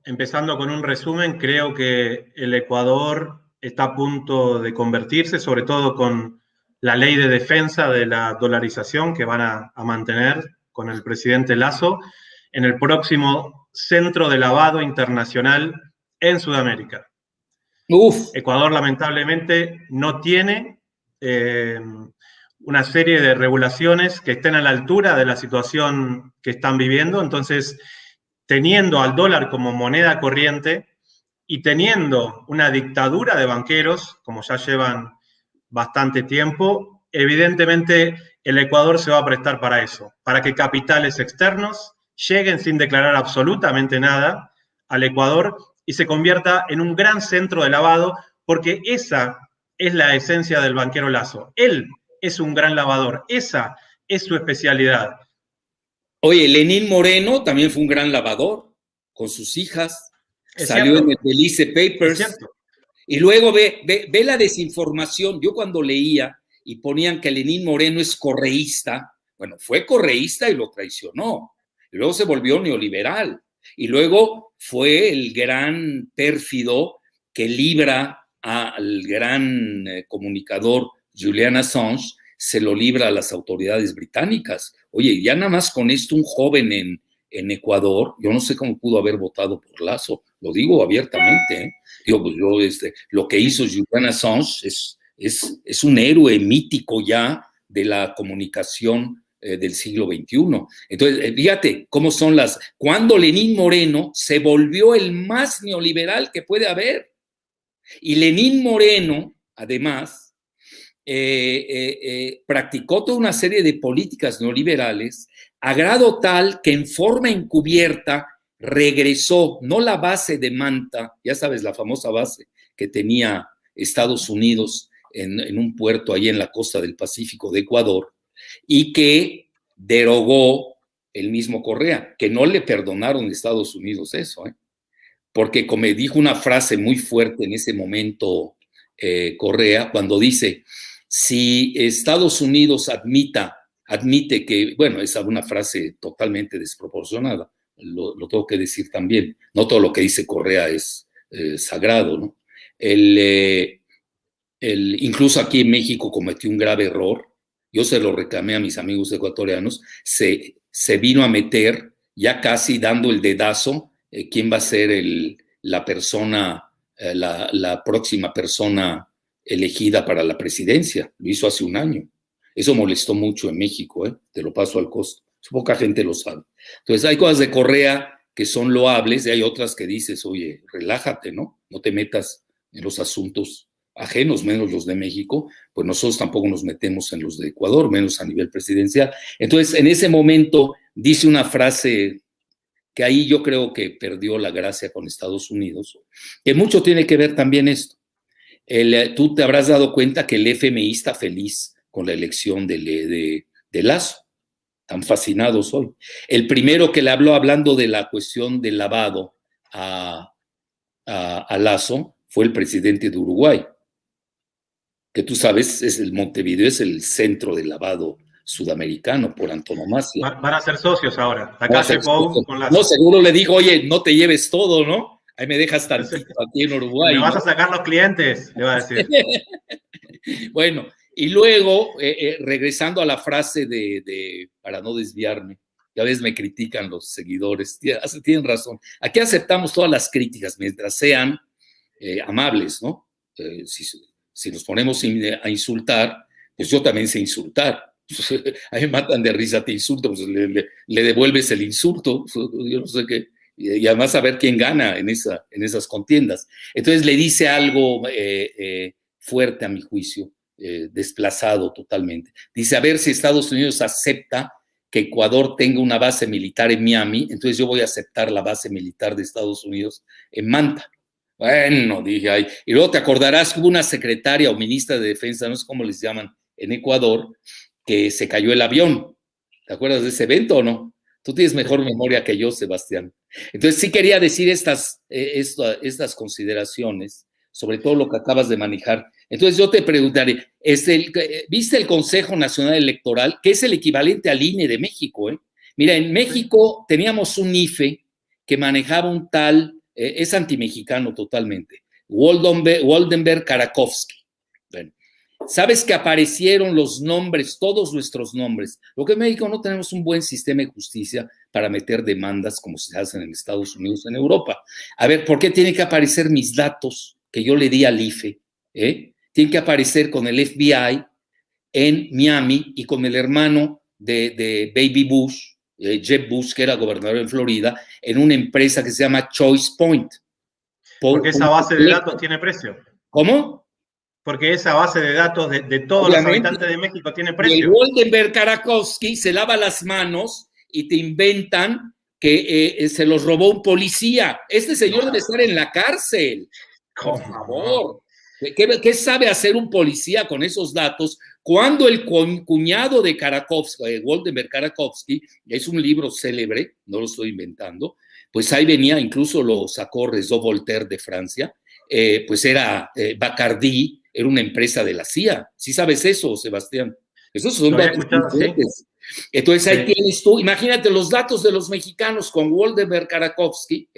S2: empezando con un resumen, creo que el Ecuador está a punto de convertirse, sobre todo con la ley de defensa de la dolarización que van a mantener con el presidente Lasso, en el próximo centro de lavado internacional en Sudamérica. Ecuador, lamentablemente, no tiene una serie de regulaciones que estén a la altura de la situación que están viviendo. Entonces, teniendo al dólar como moneda corriente y teniendo una dictadura de banqueros, como ya llevan bastante tiempo, evidentemente el Ecuador se va a prestar para eso, para que capitales externos lleguen sin declarar absolutamente nada al Ecuador y se convierta en un gran centro de lavado, porque esa es la esencia del banquero Lasso. Él es un gran lavador, esa es su especialidad.
S1: Oye, Lenín Moreno también fue un gran lavador con sus hijas, salió en el Belice Papers, y luego ve la desinformación. Yo cuando leía y ponían que Lenín Moreno es correísta, bueno, fue correísta y lo traicionó, y luego se volvió neoliberal. Y luego fue el gran pérfido que libra al gran comunicador Julian Assange, se lo libra a las autoridades británicas. Oye, ya nada más con esto un joven en Ecuador, yo no sé cómo pudo haber votado por Lasso, lo digo abiertamente, ¿eh? Digo, pues yo, lo que hizo Julian Assange es un héroe mítico ya de la comunicación del siglo XXI. Entonces, fíjate cómo son cuando Lenín Moreno se volvió el más neoliberal que puede haber. Y Lenín Moreno, además, practicó toda una serie de políticas neoliberales a grado tal que en forma encubierta regresó, no la base de Manta, ya sabes, la famosa base que tenía Estados Unidos en un puerto ahí en la costa del Pacífico de Ecuador, y que derogó el mismo Correa, que no le perdonaron a Estados Unidos eso, porque como dijo una frase muy fuerte en ese momento Correa, cuando dice, si Estados Unidos admite que, bueno, es una frase totalmente desproporcionada, lo tengo que decir también, no todo lo que dice Correa es sagrado, ¿no? Incluso aquí en México cometió un grave error, yo se lo reclamé a mis amigos ecuatorianos, se vino a meter ya casi dando el dedazo quién va a ser la persona, la próxima persona elegida para la presidencia. Lo hizo hace un año. Eso molestó mucho en México, te lo paso al costo. Poca gente lo sabe. Entonces hay cosas de Correa que son loables y hay otras que dices, oye, relájate, ¿no? No te metas en los asuntos ajenos, menos los de México, pues nosotros tampoco nos metemos en los de Ecuador, menos a nivel presidencial. Entonces, en ese momento dice una frase que ahí yo creo que perdió la gracia con Estados Unidos, que mucho tiene que ver también esto. Tú te habrás dado cuenta que el FMI está feliz con la elección de Lasso, tan fascinados hoy. El primero que le habló hablando de la cuestión del lavado a Lasso fue el presidente de Uruguay, que tú sabes, Montevideo es el centro del lavado sudamericano por antonomasia.
S2: Van a ser socios ahora. Acá se Pou con Lasso.
S1: No, seguro le dijo, oye, no te lleves todo, ¿no? Ahí me dejas tantito aquí en Uruguay.
S2: Me vas a sacar los clientes, le va a decir.
S1: Bueno, y luego, regresando a la frase para no desviarme, ya ves, me critican los seguidores, tienen razón. Aquí aceptamos todas las críticas mientras sean amables, ¿no? Si nos ponemos a insultar, pues yo también sé insultar. A mí me matan de risa, te insulto, pues le devuelves el insulto, yo no sé qué, y además a ver quién gana en esas contiendas. Entonces le dice algo fuerte a mi juicio, desplazado totalmente. Dice, a ver si Estados Unidos acepta que Ecuador tenga una base militar en Miami, entonces yo voy a aceptar la base militar de Estados Unidos en Manta. Bueno, dije, ay. Y luego te acordarás que hubo una secretaria o ministra de defensa, no sé cómo les llaman, en Ecuador, que se cayó el avión. ¿Te acuerdas de ese evento o no? Tú tienes mejor memoria que yo, Sebastián. Entonces sí quería decir estas consideraciones, sobre todo lo que acabas de manejar. Entonces yo te preguntaré, ¿viste el Consejo Nacional Electoral, que es el equivalente al INE de México? Mira, en México teníamos un IFE que manejaba un tal, es antimexicano totalmente, Woldenberg Karakovsky. Bueno, sabes que aparecieron los nombres, todos nuestros nombres. Lo que en México no tenemos un buen sistema de justicia para meter demandas como se hacen en Estados Unidos, en Europa. A ver, ¿por qué tienen que aparecer mis datos que yo le di al IFE? Tienen que aparecer con el FBI en Miami y con el hermano de Baby Bush, Jeb Bush, que era gobernador en Florida, en una empresa que se llama Choice Point.
S2: Porque esa base de datos tiene precio.
S1: ¿Cómo?
S2: Porque esa base de datos de todos los habitantes de México tiene precio.
S1: Y el Woldenberg Karakovsky se lava las manos y te inventan que se los robó un policía. Este señor debe estar en la cárcel. Por favor. ¿Qué sabe hacer un policía con esos datos cuando el cuñado de Karakovsky, Woldenberg Karakovsky, es un libro célebre, no lo estoy inventando, pues ahí venía, incluso lo sacó Réseau Voltaire de Francia, pues era Bacardi, era una empresa de la CIA. ¿Sí sabes eso, Sebastián? Esos son
S2: Lo había
S1: datos
S2: escuchado,
S1: muy
S2: sí.
S1: fuertes. Entonces ahí
S2: Sí.
S1: tienes tú, imagínate los datos de los mexicanos con Waldemar Karakowski,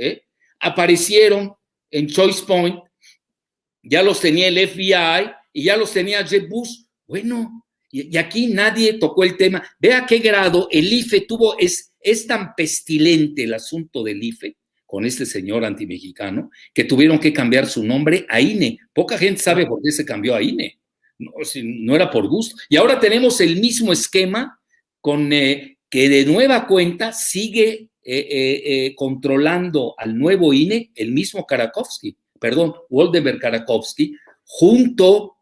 S1: aparecieron en Choice Point, ya los tenía el FBI y ya los tenía Jeb Bush. Bueno, y aquí nadie tocó el tema. Vea qué grado el IFE tuvo, es tan pestilente el asunto del IFE con este señor antimexicano que tuvieron que cambiar su nombre a INE. Poca gente sabe por qué se cambió a INE. No, si no era por gusto. Y ahora tenemos el mismo esquema con que de nueva cuenta sigue controlando al nuevo INE el mismo Karakowski, perdón, Waldemar Karakowski, junto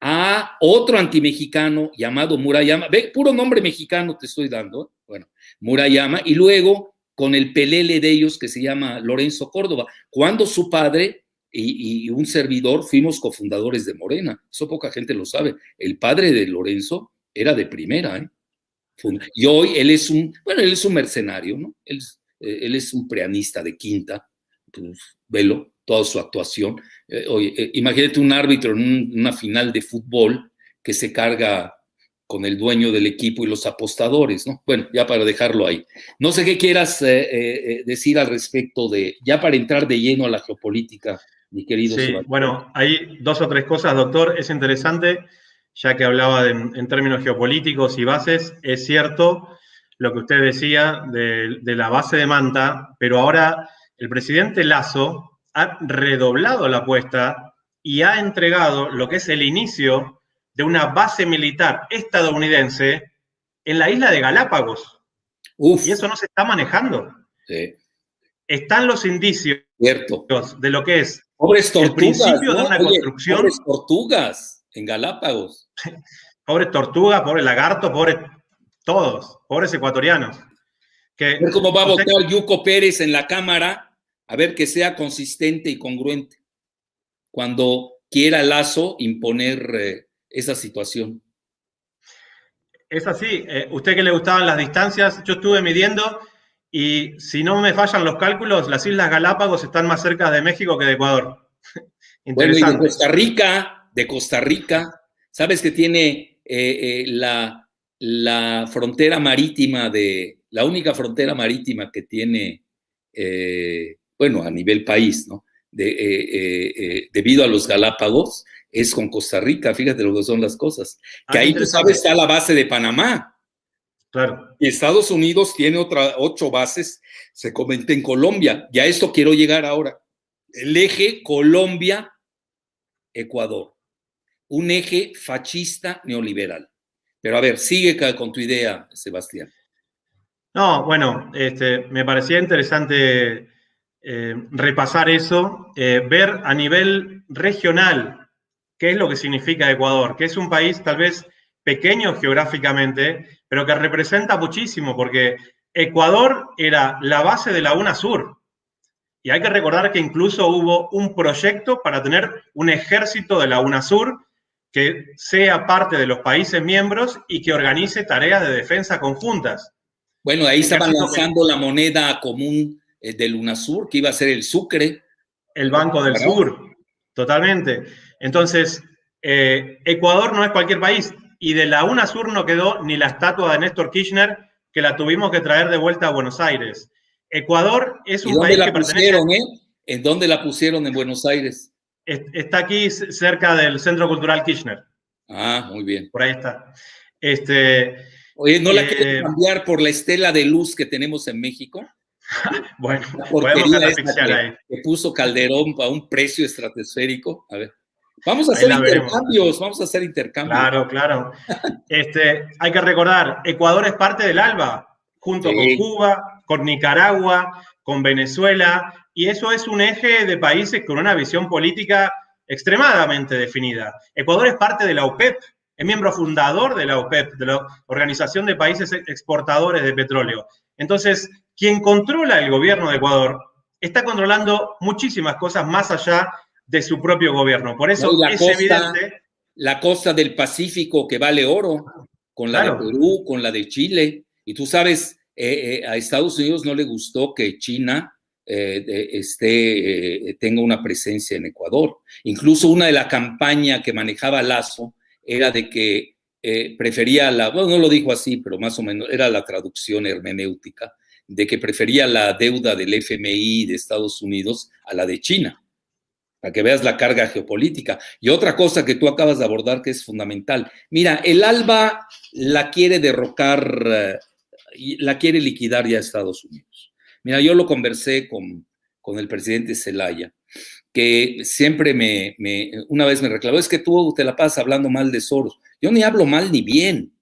S1: a otro antimexicano llamado Murayama. Ve, puro nombre mexicano te estoy dando. Bueno, Murayama, y luego con el pelele de ellos que se llama Lorenzo Córdoba, cuando su padre y un servidor fuimos cofundadores de Morena. Eso poca gente lo sabe. El padre de Lorenzo era de primera, ¿eh? Y hoy él es un mercenario, ¿no? Él es un preanista de quinta, pues, velo, toda su actuación. Oye, imagínate un árbitro en una final de fútbol que se carga con el dueño del equipo y los apostadores, ¿no? Bueno, ya para dejarlo ahí. No sé qué quieras decir al respecto ya para entrar de lleno a la geopolítica, mi querido
S2: Sí,
S1: Sebastián.
S2: bueno, hay 2 o 3 cosas, doctor. Es interesante, ya que hablaba en términos geopolíticos y bases, es cierto lo que usted decía de la base de Manta, pero ahora el presidente Lasso ha redoblado la apuesta y ha entregado lo que es el inicio de una base militar estadounidense en la isla de Galápagos.
S1: Uf,
S2: Y eso no se está manejando.
S1: sí,
S2: Están los indicios
S1: cierto.
S2: de lo que es
S1: Pobres
S2: el
S1: tortugas,
S2: principio
S1: ¿no?
S2: de una
S1: Oye,
S2: construcción.
S1: pobres tortugas en Galápagos.
S2: Pobre tortuga, pobre lagarto, pobre todos, pobres ecuatorianos.
S1: A ver cómo va a
S2: Usted,
S1: votar Yuko Pérez en la Cámara, a ver que sea consistente y congruente cuando quiera Lazo imponer esa situación.
S2: es así, usted que le gustaban las distancias, yo estuve midiendo y si no me fallan los cálculos, las Islas Galápagos están más cerca de México que de Ecuador.
S1: Bueno, y
S2: Interesante.
S1: De Costa Rica, sabes que tiene la frontera marítima la única frontera marítima que tiene, bueno, a nivel país, ¿no? Debido a los Galápagos, es con Costa Rica, fíjate lo que son las cosas. Que
S2: Ah, qué
S1: ahí, tú sabes,
S2: interesante.
S1: está la base de Panamá.
S2: Claro.
S1: Y Estados Unidos tiene 8 bases, se comenta en Colombia. Y a esto quiero llegar ahora. El eje Colombia-Ecuador. Un eje fascista neoliberal. Pero a ver, sigue con tu idea, Sebastián.
S2: No, bueno, me parecía interesante repasar eso, ver a nivel regional qué es lo que significa Ecuador, que es un país tal vez pequeño geográficamente, pero que representa muchísimo, porque Ecuador era la base de la UNASUR. Y hay que recordar que incluso hubo un proyecto para tener un ejército de la UNASUR que sea parte de los países miembros y que organice tareas de defensa conjuntas.
S1: Bueno, ahí estaban
S2: Ejército que
S1: lanzando la moneda común del UNASUR, que iba a ser el sucre.
S2: el Banco del Sur, totalmente. Entonces, Ecuador no es cualquier país y de la UNASUR no quedó ni la estatua de Néstor Kirchner, que la tuvimos que traer de vuelta a Buenos Aires. Ecuador es
S1: ¿Y
S2: un
S1: dónde
S2: país
S1: la
S2: que pertenece
S1: pusieron, ¿En dónde la pusieron en Buenos Aires?
S2: está aquí cerca del Centro Cultural Kirchner.
S1: Ah, muy bien.
S2: Por ahí está.
S1: Oye, ¿no la quieren cambiar por la estela de luz que tenemos en México?
S2: Bueno,
S1: La
S2: podemos
S1: porquería esta
S2: catafixiar ahí.
S1: que puso Calderón a un precio estratosférico. A ver, vamos a
S2: Ahí
S1: hacer
S2: la veremos.
S1: intercambios, vamos a hacer intercambios.
S2: Claro, claro. Hay que recordar, Ecuador es parte del ALBA, junto con
S1: Sí.
S2: Cuba, con Nicaragua, con Venezuela, y eso es un eje de países con una visión política extremadamente definida. Ecuador es parte de la OPEP, es miembro fundador de la OPEP, de la Organización de Países Exportadores de Petróleo. Entonces, quien controla el gobierno de Ecuador está controlando muchísimas cosas más allá de su propio gobierno. Por eso
S1: No,
S2: es evidente.
S1: la costa del Pacífico que vale oro, con la de Perú, con la de Chile. Y tú sabes, a Estados Unidos no le gustó que China tenga una presencia en Ecuador. Incluso una de la campaña que manejaba Lazo era de que prefería bueno, no lo dijo así, pero más o menos era la traducción hermenéutica, de que prefería la deuda del FMI de Estados Unidos a la de China, para que veas la carga geopolítica. Y otra cosa que tú acabas de abordar que es fundamental. Mira, el ALBA la quiere derrocar, la quiere liquidar ya Estados Unidos. Mira, yo lo conversé con el presidente Zelaya, que siempre una vez me reclamó, es que tú te la pasas hablando mal de Soros. Yo ni hablo mal ni bien,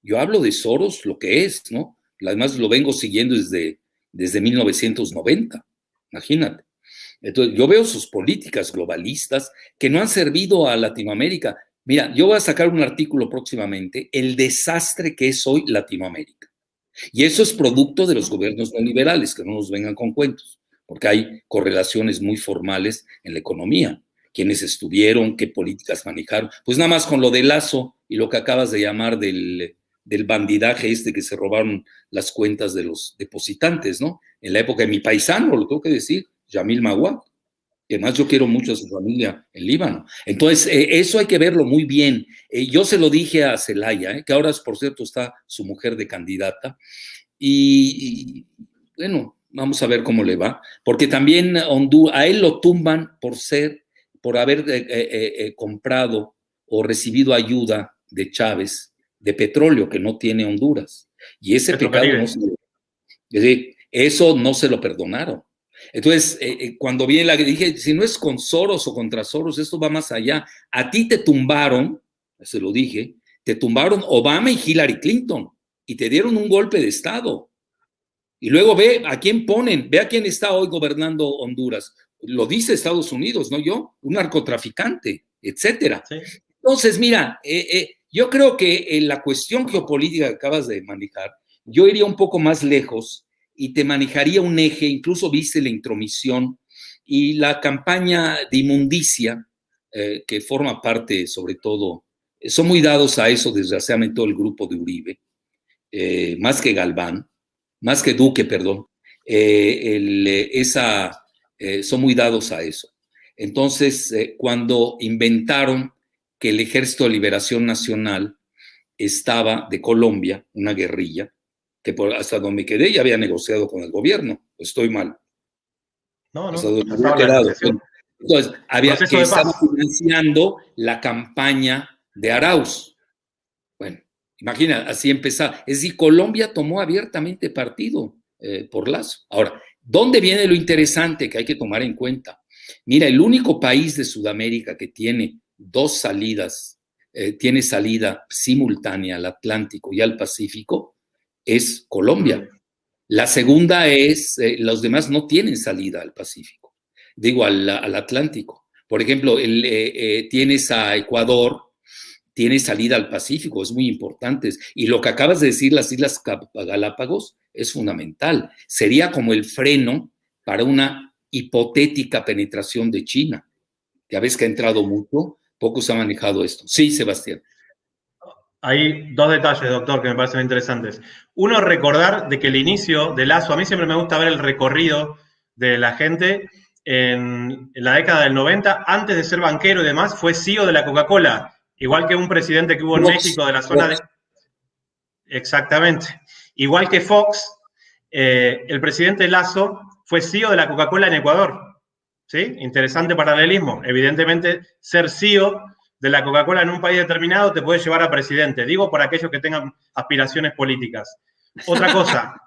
S1: yo hablo de Soros lo que es, ¿no? Además lo vengo siguiendo desde 1990, imagínate. Entonces, yo veo sus políticas globalistas que no han servido a Latinoamérica. Mira, yo voy a sacar un artículo próximamente, el desastre que es hoy Latinoamérica. Y eso es producto de los gobiernos neoliberales, que no nos vengan con cuentos, porque hay correlaciones muy formales en la economía. Quiénes estuvieron, qué políticas manejaron. Pues nada más con lo de Lazo y lo que acabas de llamar del bandidaje que se robaron las cuentas de los depositantes, ¿no? En la época de mi paisano, lo tengo que decir, Yamil Maguad, que además yo quiero mucho a su familia en Líbano. Entonces, eso hay que verlo muy bien. Yo se lo dije a Zelaya, que ahora, por cierto, está su mujer de candidata, y bueno, vamos a ver cómo le va, porque también a él lo tumban por haber comprado o recibido ayuda de Chávez de petróleo que no tiene Honduras. Y ese pecado eso no se lo perdonaron. Entonces, cuando viene dije, si no es con Soros o contra Soros, esto va más allá. A ti te tumbaron, se lo dije, te tumbaron Obama y Hillary Clinton y te dieron un golpe de Estado. Y luego ve a quién ponen, ve a quién está hoy gobernando Honduras. Lo dice Estados Unidos, no yo, un narcotraficante, etcétera. Sí. Entonces, mira, yo creo que en la cuestión geopolítica que acabas de manejar, yo iría un poco más lejos y te manejaría un eje, incluso viste la intromisión y la campaña de inmundicia, que forma parte, sobre todo, son muy dados a eso, desgraciadamente, todo el grupo de Uribe, más que Galván, más que Duque, perdón, son muy dados a eso. Entonces, cuando inventaron que el Ejército de Liberación Nacional estaba de Colombia, una guerrilla, que hasta donde me quedé ya había negociado con el gobierno, estoy mal.
S2: No,
S1: hasta donde me había quedado. Entonces, estaba financiando la campaña de Arauz. Bueno, imagina, así empezaba. Es decir, Colombia tomó abiertamente partido por Lazo. Ahora, ¿dónde viene lo interesante que hay que tomar en cuenta? Mira, el único país de Sudamérica que tiene dos salidas, tiene salida simultánea al Atlántico y al Pacífico, es Colombia. La segunda es, los demás no tienen salida al Pacífico, digo, al Atlántico. Por ejemplo, tienes a Ecuador, tiene salida al Pacífico, es muy importante. Y lo que acabas de decir, las Islas Galápagos, es fundamental. Sería como el freno para una hipotética penetración de China. Ya ves que ha entrado mucho, poco se ha manejado esto. Sí, Sebastián.
S2: Hay dos detalles, doctor, que me parecen interesantes. Uno, recordar de que el inicio de Lazo, a mí siempre me gusta ver el recorrido de la gente en la década del 90, antes de ser banquero y demás, fue CEO de la Coca-Cola, igual que un presidente que hubo en México de la zona de... Exactamente. Igual que Fox, el presidente Lazo fue CEO de la Coca-Cola en Ecuador. ¿Sí? Interesante paralelismo. Evidentemente, ser CEO de la Coca-Cola en un país determinado te puede llevar a presidente. Digo por aquellos que tengan aspiraciones políticas. Otra cosa,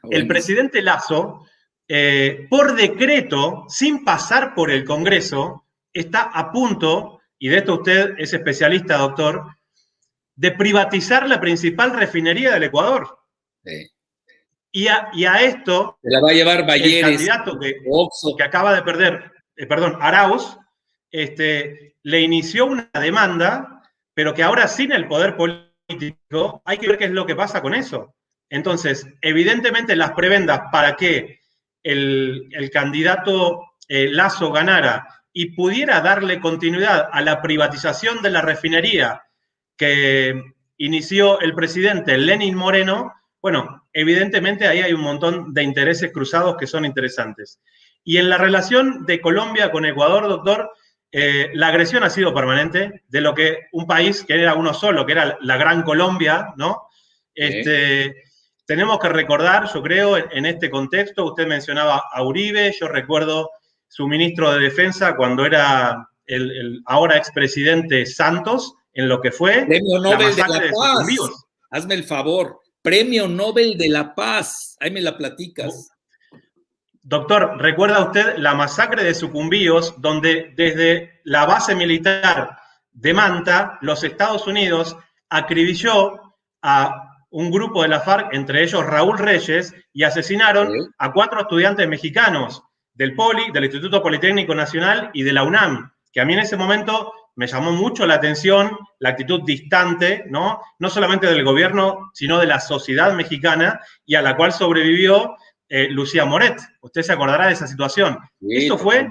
S2: el presidente Lazo, por decreto, sin pasar por el Congreso, está a punto, y de esto usted es especialista, doctor, de privatizar la principal refinería del Ecuador. Sí. Y a esto,
S1: se la va a llevar Bayeres,
S2: el candidato que acaba de perder, Arauz, le inició una demanda, pero que ahora sin el poder político hay que ver qué es lo que pasa con eso. Entonces, evidentemente las prebendas para que el candidato Lazo ganara y pudiera darle continuidad a la privatización de la refinería que inició el presidente Lenín Moreno, bueno, evidentemente ahí hay un montón de intereses cruzados que son interesantes. Y en la relación de Colombia con Ecuador, doctor, la agresión ha sido permanente de lo que un país que era uno solo, que era la Gran Colombia, ¿no? Tenemos que recordar, yo creo, en este contexto, usted mencionaba a Uribe, yo recuerdo su ministro de Defensa cuando era el ahora expresidente Santos, en lo que fue
S1: Premio
S2: la
S1: Nobel de la
S2: masacre de
S1: Paz.
S2: Sucumbíos.
S1: Hazme el favor. Premio Nobel de la Paz. Ahí me la platicas.
S2: Doctor, ¿recuerda usted la masacre de Sucumbíos, donde desde la base militar de Manta, los Estados Unidos acribilló a un grupo de la FARC, entre ellos Raúl Reyes, y asesinaron a 4 estudiantes mexicanos del POLI, del Instituto Politécnico Nacional y de la UNAM, que a mí en ese momento me llamó mucho la atención la actitud distante, ¿no? No solamente del gobierno, sino de la sociedad mexicana, y a la cual sobrevivió Lucía Moret. Usted se acordará de esa situación.
S1: Sí,
S2: Eso fue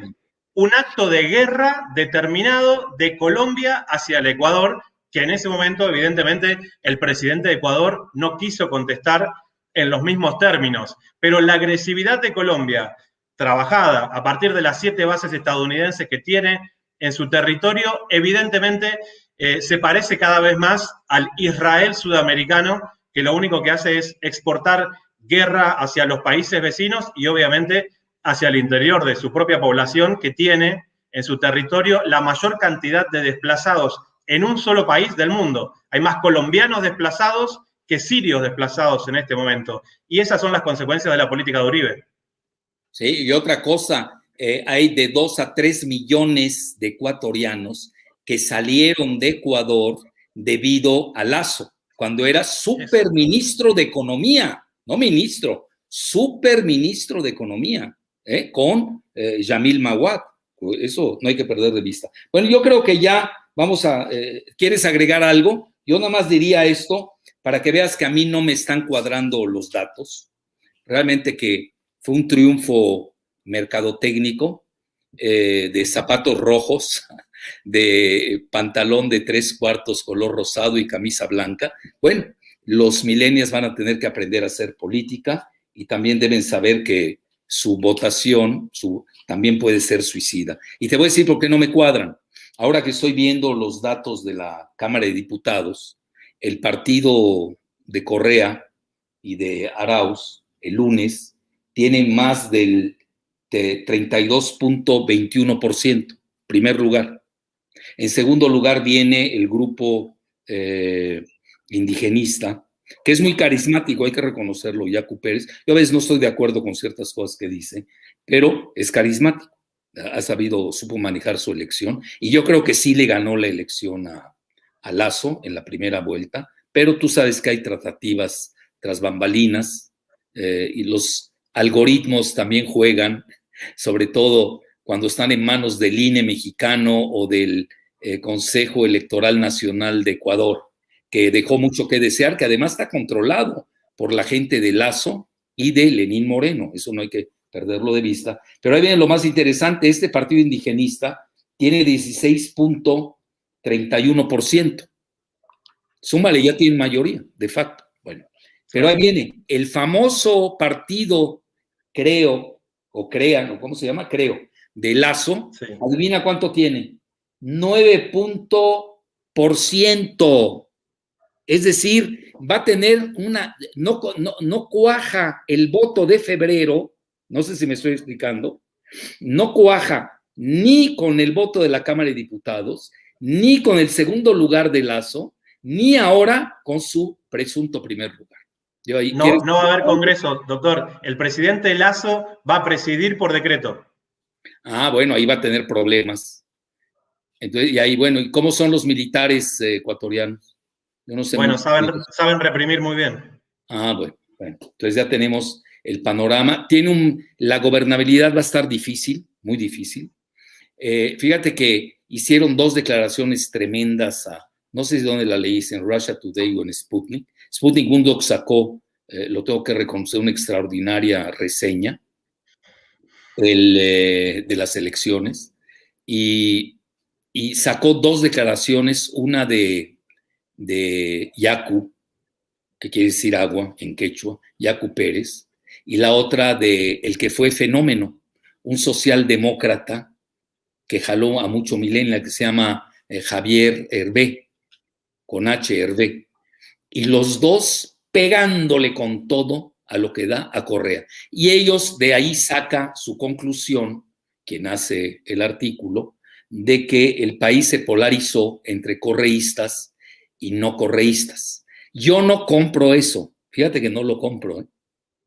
S2: un acto de guerra determinado de Colombia hacia el Ecuador, que en ese momento, evidentemente, el presidente de Ecuador no quiso contestar en los mismos términos. Pero la agresividad de Colombia, trabajada a partir de las 7 bases estadounidenses que tiene en su territorio, evidentemente se parece cada vez más al Israel sudamericano, que lo único que hace es exportar guerra hacia los países vecinos y obviamente hacia el interior de su propia población, que tiene en su territorio la mayor cantidad de desplazados en un solo país del mundo. Hay más colombianos desplazados que sirios desplazados en este momento. Y esas son las consecuencias de la política de Uribe.
S1: Sí, y otra cosa, hay de 2 a 3 millones de ecuatorianos que salieron de Ecuador debido a Lazo, cuando era superministro de Economía, no ministro, superministro de Economía, con Yamil Maguad. Eso no hay que perder de vista. Bueno, yo creo que ya vamos a... ¿quieres agregar algo? Yo nada más diría esto para que veas que a mí no me están cuadrando los datos. Realmente que fue un triunfo mercadotécnico, de zapatos rojos, de pantalón de 3/4 color rosado y camisa blanca. Bueno, los millennials van a tener que aprender a hacer política y también deben saber que su votación también puede ser suicida. Y te voy a decir por qué no me cuadran. Ahora que estoy viendo los datos de la Cámara de Diputados, el partido de Correa y de Arauz, el lunes, tiene más del 32.21%, primer lugar. En segundo lugar viene el grupo indigenista, que es muy carismático, hay que reconocerlo, Yacu Pérez. Yo a veces no estoy de acuerdo con ciertas cosas que dice, pero es carismático. Supo manejar su elección, y yo creo que sí le ganó la elección a Lazo en la primera vuelta, pero tú sabes que hay tratativas tras bambalinas, y los algoritmos también juegan, sobre todo cuando están en manos del INE mexicano o del Consejo Electoral Nacional de Ecuador, que dejó mucho que desear, que además está controlado por la gente de Lazo y de Lenín Moreno. Eso no hay que perderlo de vista. Pero ahí viene lo más interesante: este partido indigenista tiene 16.31%. Súmale, ya tiene mayoría, de facto. Bueno, pero ahí viene el famoso partido, creo, o crean, o cómo se llama, creo, de Lazo. Sí. Adivina cuánto tiene. 9%. Es decir, va a tener no cuaja el voto de febrero, no sé si me estoy explicando, no cuaja ni con el voto de la Cámara de Diputados, ni con el segundo lugar de Lazo, ni ahora con su presunto primer lugar.
S2: No va a haber congreso, doctor. El presidente Lazo va a presidir por decreto.
S1: Ah, bueno, ahí va a tener problemas. Entonces, y ahí, bueno, ¿y cómo son los militares ecuatorianos?
S2: Yo no sé. Bueno, saben reprimir muy bien.
S1: Ah, bueno. Entonces ya tenemos el panorama. La gobernabilidad va a estar difícil, muy difícil. Fíjate que hicieron 2 declaraciones tremendas no sé si dónde la leíste, en Russia Today o en Sputnik. Sputnik Mundo sacó, lo tengo que reconocer, una extraordinaria reseña de las elecciones, y sacó 2 declaraciones, una de Yacu, que quiere decir agua en quechua, Yacu Pérez, y la otra de el que fue fenómeno, un socialdemócrata que jaló a mucho millennial, que se llama Javier Hervé, con H, Hervé. Y los dos pegándole con todo a lo que da a Correa. Y ellos de ahí saca su conclusión, quien hace el artículo, de que el país se polarizó entre correístas y no correístas. Yo no compro eso. Fíjate que no lo compro, ¿eh?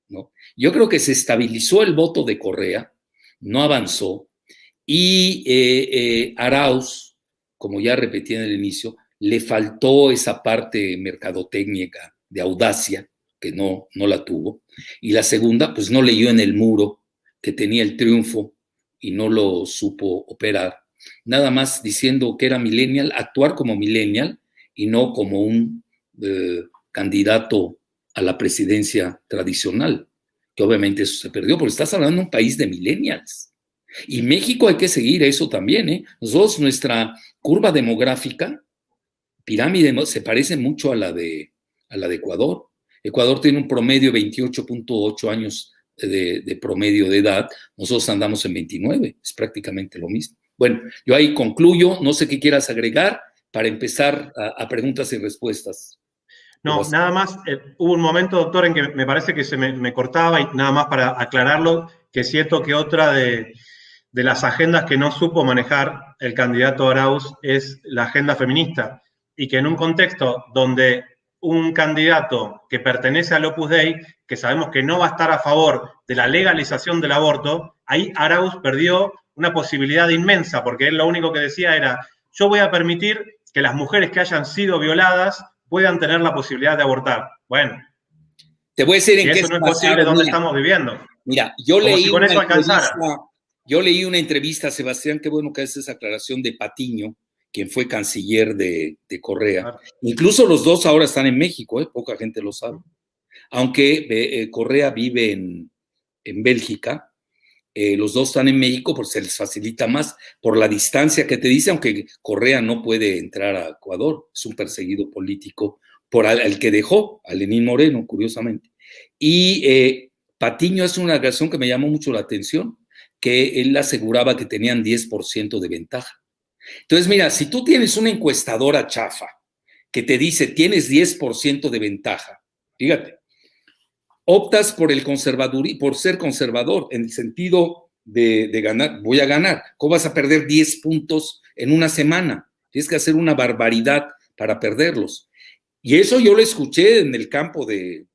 S1: ¿No? Yo creo que se estabilizó el voto de Correa, no avanzó, y Arauz, como ya repetí en el inicio, le faltó esa parte mercadotécnica de audacia, que no la tuvo, y la segunda, pues no leyó en el muro que tenía el triunfo y no lo supo operar, nada más diciendo que era millennial, actuar como millennial y no como un candidato a la presidencia tradicional, que obviamente eso se perdió, porque estás hablando de un país de millennials. Y México hay que seguir eso también, ¿eh? Nosotros, nuestra curva demográfica, pirámide, se parece mucho a la de Ecuador. Ecuador tiene un promedio de 28.8 años de promedio de edad, nosotros andamos en 29, es prácticamente lo mismo. Bueno, yo ahí concluyo, no sé qué quieras agregar para empezar a preguntas y respuestas.
S2: No, nada más, hubo un momento, doctor, en que me parece que se me cortaba, y nada más para aclararlo, que siento que otra de las agendas que no supo manejar el candidato Arauz es la agenda feminista, y que en un contexto donde un candidato que pertenece al Opus Dei, que sabemos que no va a estar a favor de la legalización del aborto, ahí Arauz perdió una posibilidad inmensa, porque él lo único que decía era, yo voy a permitir que las mujeres que hayan sido violadas puedan tener la posibilidad de abortar. Bueno,
S1: te voy a decir
S2: si
S1: en qué
S2: eso no es posible, ¿dónde estamos viviendo?
S1: Mira,
S2: Como si con eso alcanzara.
S1: Yo leí una entrevista a Sebastián, qué bueno que haces esa aclaración, de Patiño, quien fue canciller de Correa. Claro. Incluso los dos ahora están en México, poca gente lo sabe. Aunque Correa vive en Bélgica, los dos están en México porque se les facilita más por la distancia que te dice, aunque Correa no puede entrar a Ecuador, es un perseguido político por el que dejó, a Lenín Moreno, curiosamente. Y Patiño es una declaración que me llamó mucho la atención, que él aseguraba que tenían 10% de ventaja. Entonces, mira, si tú tienes una encuestadora chafa que te dice tienes 10% de ventaja, fíjate, optas por el conservadurismo, por ser conservador, en el sentido de ganar, voy a ganar. ¿Cómo vas a perder 10 puntos en una semana? Tienes que hacer una barbaridad para perderlos. Y eso yo lo escuché en el campo de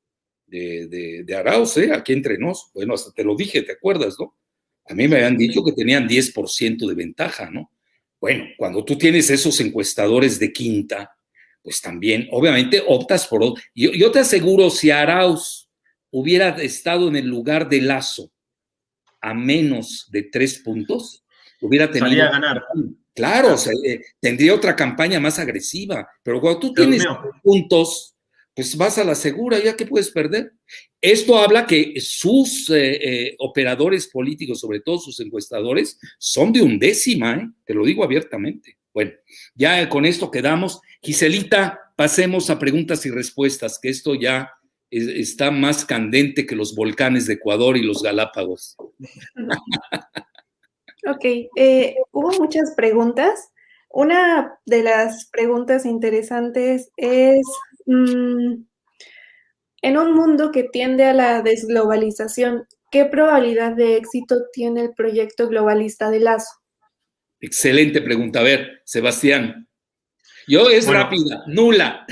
S1: Arauz, aquí entre nos. Bueno, hasta te lo dije, ¿te acuerdas, no? A mí me habían dicho que tenían 10% de ventaja, ¿no? Bueno, cuando tú tienes esos encuestadores de quinta, pues también, obviamente, optas por... Yo te aseguro, si Arauz hubiera estado en el lugar de Lasso a menos de 3 puntos, hubiera tenido...
S2: Salía a ganar.
S1: Claro, o sea, tendría otra campaña más agresiva, pero cuando tú tienes puntos, pues vas a la segura, ya que puedes perder. Esto habla que sus operadores políticos, sobre todo sus encuestadores, son de undécima, te lo digo abiertamente. Bueno, ya con esto quedamos. Giselita, pasemos a preguntas y respuestas, que esto ya está más candente que los volcanes de Ecuador y los Galápagos.
S3: Ok, hubo muchas preguntas. Una de las preguntas interesantes es, en un mundo que tiende a la desglobalización, ¿qué probabilidad de éxito tiene el proyecto globalista de Lasso?
S1: Excelente pregunta. A ver, Sebastián. Es rápida, nula.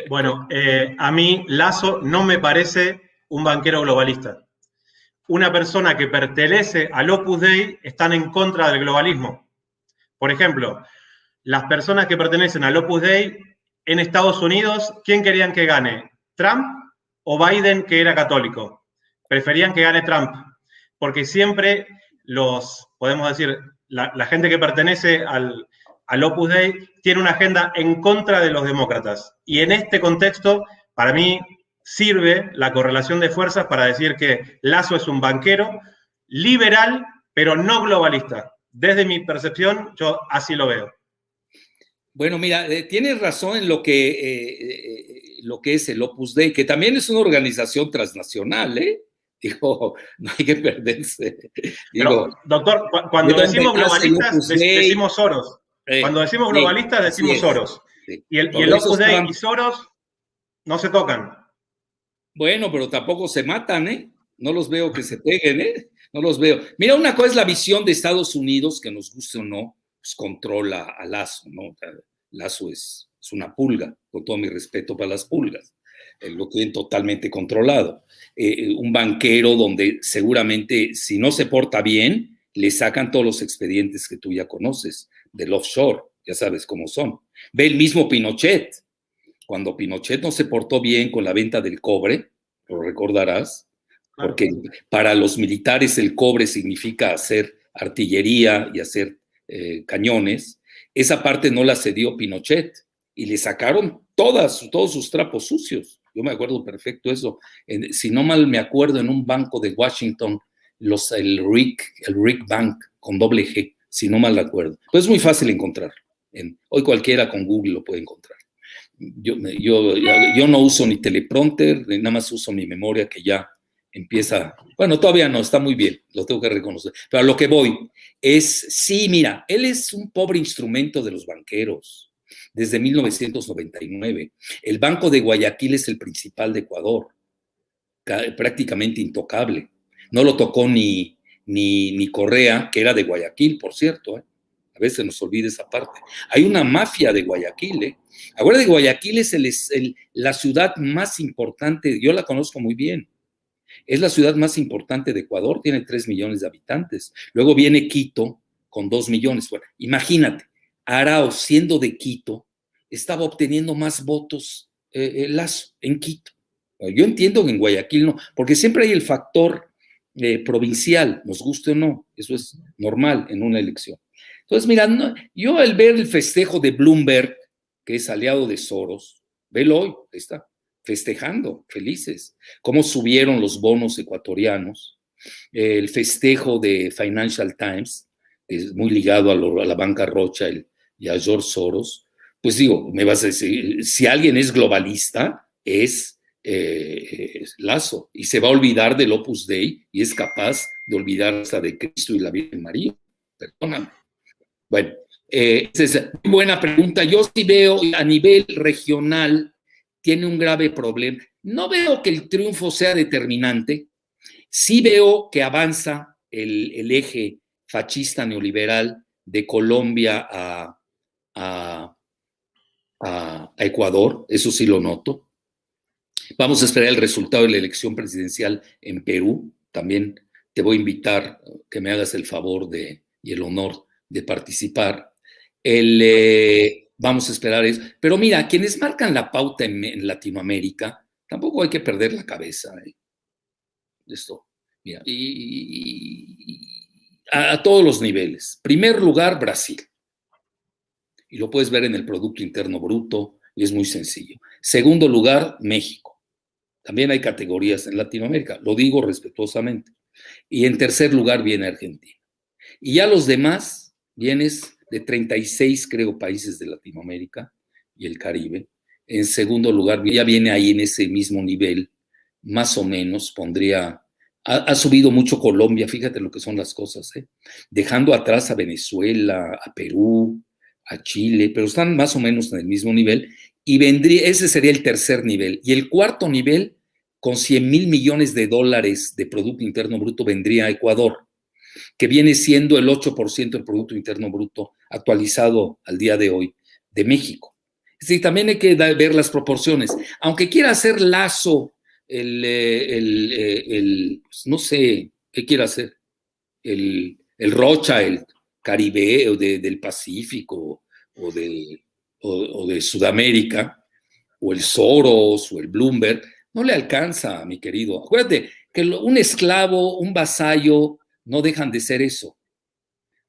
S2: Bueno, a mí Lasso no me parece un banquero globalista. Una persona que pertenece al Opus Dei están en contra del globalismo. Por ejemplo, las personas que pertenecen al Opus Dei en Estados Unidos, ¿quién querían que gane? ¿Trump o Biden, que era católico? Preferían que gane Trump, porque siempre podemos decir, la gente que pertenece al Opus Dei tiene una agenda en contra de los demócratas. Y en este contexto, para mí, sirve la correlación de fuerzas para decir que Lasso es un banquero liberal, pero no globalista. Desde mi percepción, yo así lo veo.
S1: Bueno, mira, tienes razón en lo que es el Opus Dei, que también es una organización transnacional, Digo, no hay que perderse.
S2: Pero,
S1: Digo,
S2: doctor, cuando decimos globalistas, decimos Soros. Cuando decimos
S1: sí,
S2: globalistas, decimos Soros.
S1: Sí.
S2: Y
S1: Por
S2: el
S1: eso
S2: Opus Dei
S1: estaban,
S2: y Soros no se tocan.
S1: bueno, pero tampoco se matan, ¿eh? No los veo que se peguen, ¿eh? No los veo. Mira, una cosa es la visión de Estados Unidos, que nos guste o no, pues controla a Lazo, ¿no? O sea, Lazo es una pulga, con todo mi respeto para las pulgas. Lo tienen totalmente controlado. Un banquero donde seguramente, si no se porta bien, le sacan todos los expedientes que tú ya conoces, del offshore, ya sabes cómo son. Ve el mismo Pinochet. Cuando Pinochet no se portó bien con la venta del cobre, lo recordarás, porque para los militares el cobre significa hacer artillería y hacer cañones, esa parte no la cedió Pinochet y le sacaron todos sus trapos sucios. Yo me acuerdo perfecto eso. Si no mal me acuerdo, en un banco de Washington, el Rick Bank con doble G, si no mal acuerdo. Pues es muy fácil encontrarlo. Hoy cualquiera con Google lo puede encontrar. Yo no uso ni teleprompter, nada más uso mi memoria que ya empieza, bueno, todavía no, está muy bien, lo tengo que reconocer, pero a lo que voy es, sí, mira, él es un pobre instrumento de los banqueros desde 1999. El Banco de Guayaquil es el principal de Ecuador, prácticamente intocable. No lo tocó ni Correa, que era de Guayaquil, por cierto, ¿eh? A veces nos olvida esa parte. Hay una mafia de Guayaquil, ¿eh? Ahora de Guayaquil es la ciudad más importante, yo la conozco muy bien. Es la ciudad más importante de Ecuador, tiene 3 millones de habitantes. Luego viene Quito con 2 millones. Bueno, imagínate, Arao, siendo de Quito, estaba obteniendo más votos Lazo en Quito. Yo entiendo que en Guayaquil no, porque siempre hay el factor provincial, nos guste o no, eso es normal en una elección. Entonces, mira, yo al ver el festejo de Bloomberg, que es aliado de Soros, velo hoy, ahí está, festejando, felices, cómo subieron los bonos ecuatorianos, el festejo de Financial Times, es muy ligado a la banca Rothschild y a George Soros, pues digo, me vas a decir, si alguien es globalista, es Lazo, y se va a olvidar del Opus Dei y es capaz de olvidar hasta de Cristo y la Virgen María. Perdóname. Bueno, esa es muy buena pregunta. Yo sí veo a nivel regional tiene un grave problema. No veo que el triunfo sea determinante. Sí veo que avanza el eje fascista neoliberal de Colombia a Ecuador. Eso sí lo noto. Vamos a esperar el resultado de la elección presidencial en Perú. También te voy a invitar que me hagas el favor y el honor de participar. Vamos a esperar eso. Pero mira, quienes marcan la pauta en Latinoamérica, tampoco hay que perder la cabeza. Esto, mira, a todos los niveles. Primer lugar, Brasil. Y lo puedes ver en el Producto Interno Bruto, y es muy sencillo. Segundo lugar, México. También hay categorías en Latinoamérica, lo digo respetuosamente. Y en tercer lugar viene Argentina. Y ya los demás vienes de 36, creo, países de Latinoamérica y el Caribe. En segundo lugar, ya viene ahí en ese mismo nivel, más o menos, ha subido mucho Colombia, fíjate lo que son las cosas, ¿eh? Dejando atrás a Venezuela, a Perú, a Chile, pero están más o menos en el mismo nivel, y ese sería el tercer nivel. Y el cuarto nivel, con 100,000 millones de dólares de Producto Interno Bruto, vendría a Ecuador, que viene siendo el 8% del Producto Interno Bruto actualizado al día de hoy de México. Es decir, también hay que ver las proporciones. Aunque quiera hacer Lazo, no sé, ¿qué quiera hacer? El Rothschild Caribe o del Pacífico o de Sudamérica, o el Soros o el Bloomberg, no le alcanza, mi querido. Acuérdate que un esclavo, un vasallo, no dejan de ser eso.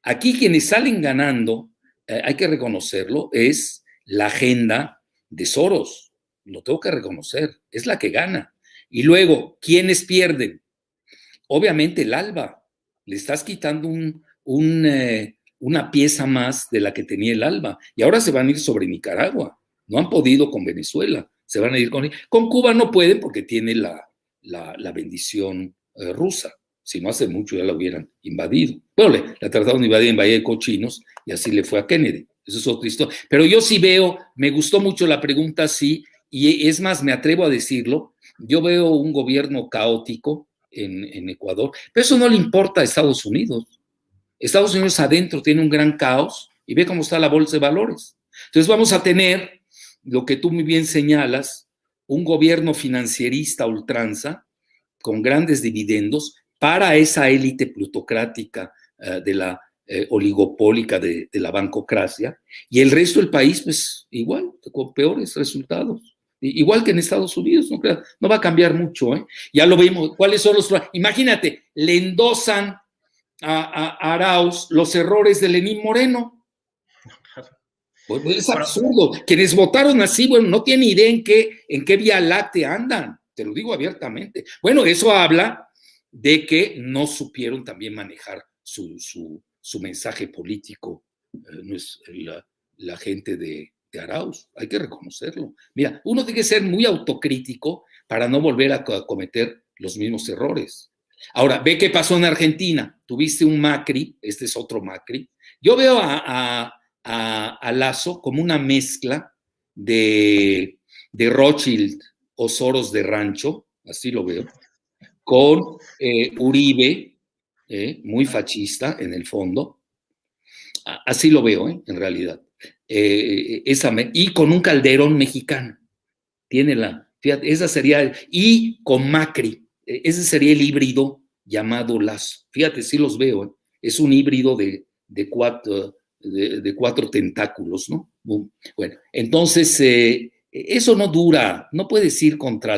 S1: Aquí quienes salen ganando, hay que reconocerlo, es la agenda de Soros. Lo tengo que reconocer, es la que gana. Y luego, ¿quiénes pierden? Obviamente el ALBA. Le estás quitando una pieza más de la que tenía el ALBA. Y ahora se van a ir sobre Nicaragua. No han podido con Venezuela. Se van a ir con Cuba no pueden porque tiene la bendición rusa. Si no hace mucho ya la hubieran invadido. Bueno, la trataron de invadir en Bahía de Cochinos y así le fue a Kennedy. Eso es otra historia. Pero yo sí veo, me gustó mucho la pregunta, sí, y es más, me atrevo a decirlo, yo veo un gobierno caótico en Ecuador, pero eso no le importa a Estados Unidos. Estados Unidos adentro tiene un gran caos y ve cómo está la bolsa de valores. Entonces vamos a tener, lo que tú muy bien señalas, un gobierno financierista a ultranza, con grandes dividendos, para esa élite plutocrática de la oligopólica de la bancocracia, y el resto del país, pues igual, con peores resultados. Igual que en Estados Unidos, no va a cambiar mucho, ¿eh? Ya lo vimos. ¿Cuáles son los? Imagínate, le endosan a Arauz los errores de Lenín Moreno. Pues es absurdo. Quienes votaron así, bueno, no tienen idea en qué vía láctea andan. Te lo digo abiertamente. Bueno, eso habla de que no supieron también manejar su mensaje político, no es la gente de Arauz, hay que reconocerlo. Mira, uno tiene que ser muy autocrítico para no volver a cometer los mismos errores. Ahora, ve qué pasó en Argentina. Tuviste un Macri, este es otro Macri. Yo veo a Lasso como una mezcla de Rothschild o Soros de rancho, así lo veo, con Uribe, muy fascista en el fondo. Así lo veo, en realidad. Y con un Calderón mexicano. Fíjate, esa sería, y con Macri, ese sería el híbrido llamado Lasso. Fíjate, sí los veo, es un híbrido de cuatro tentáculos, ¿no? Bueno, entonces, eso no dura, no puedes ir contra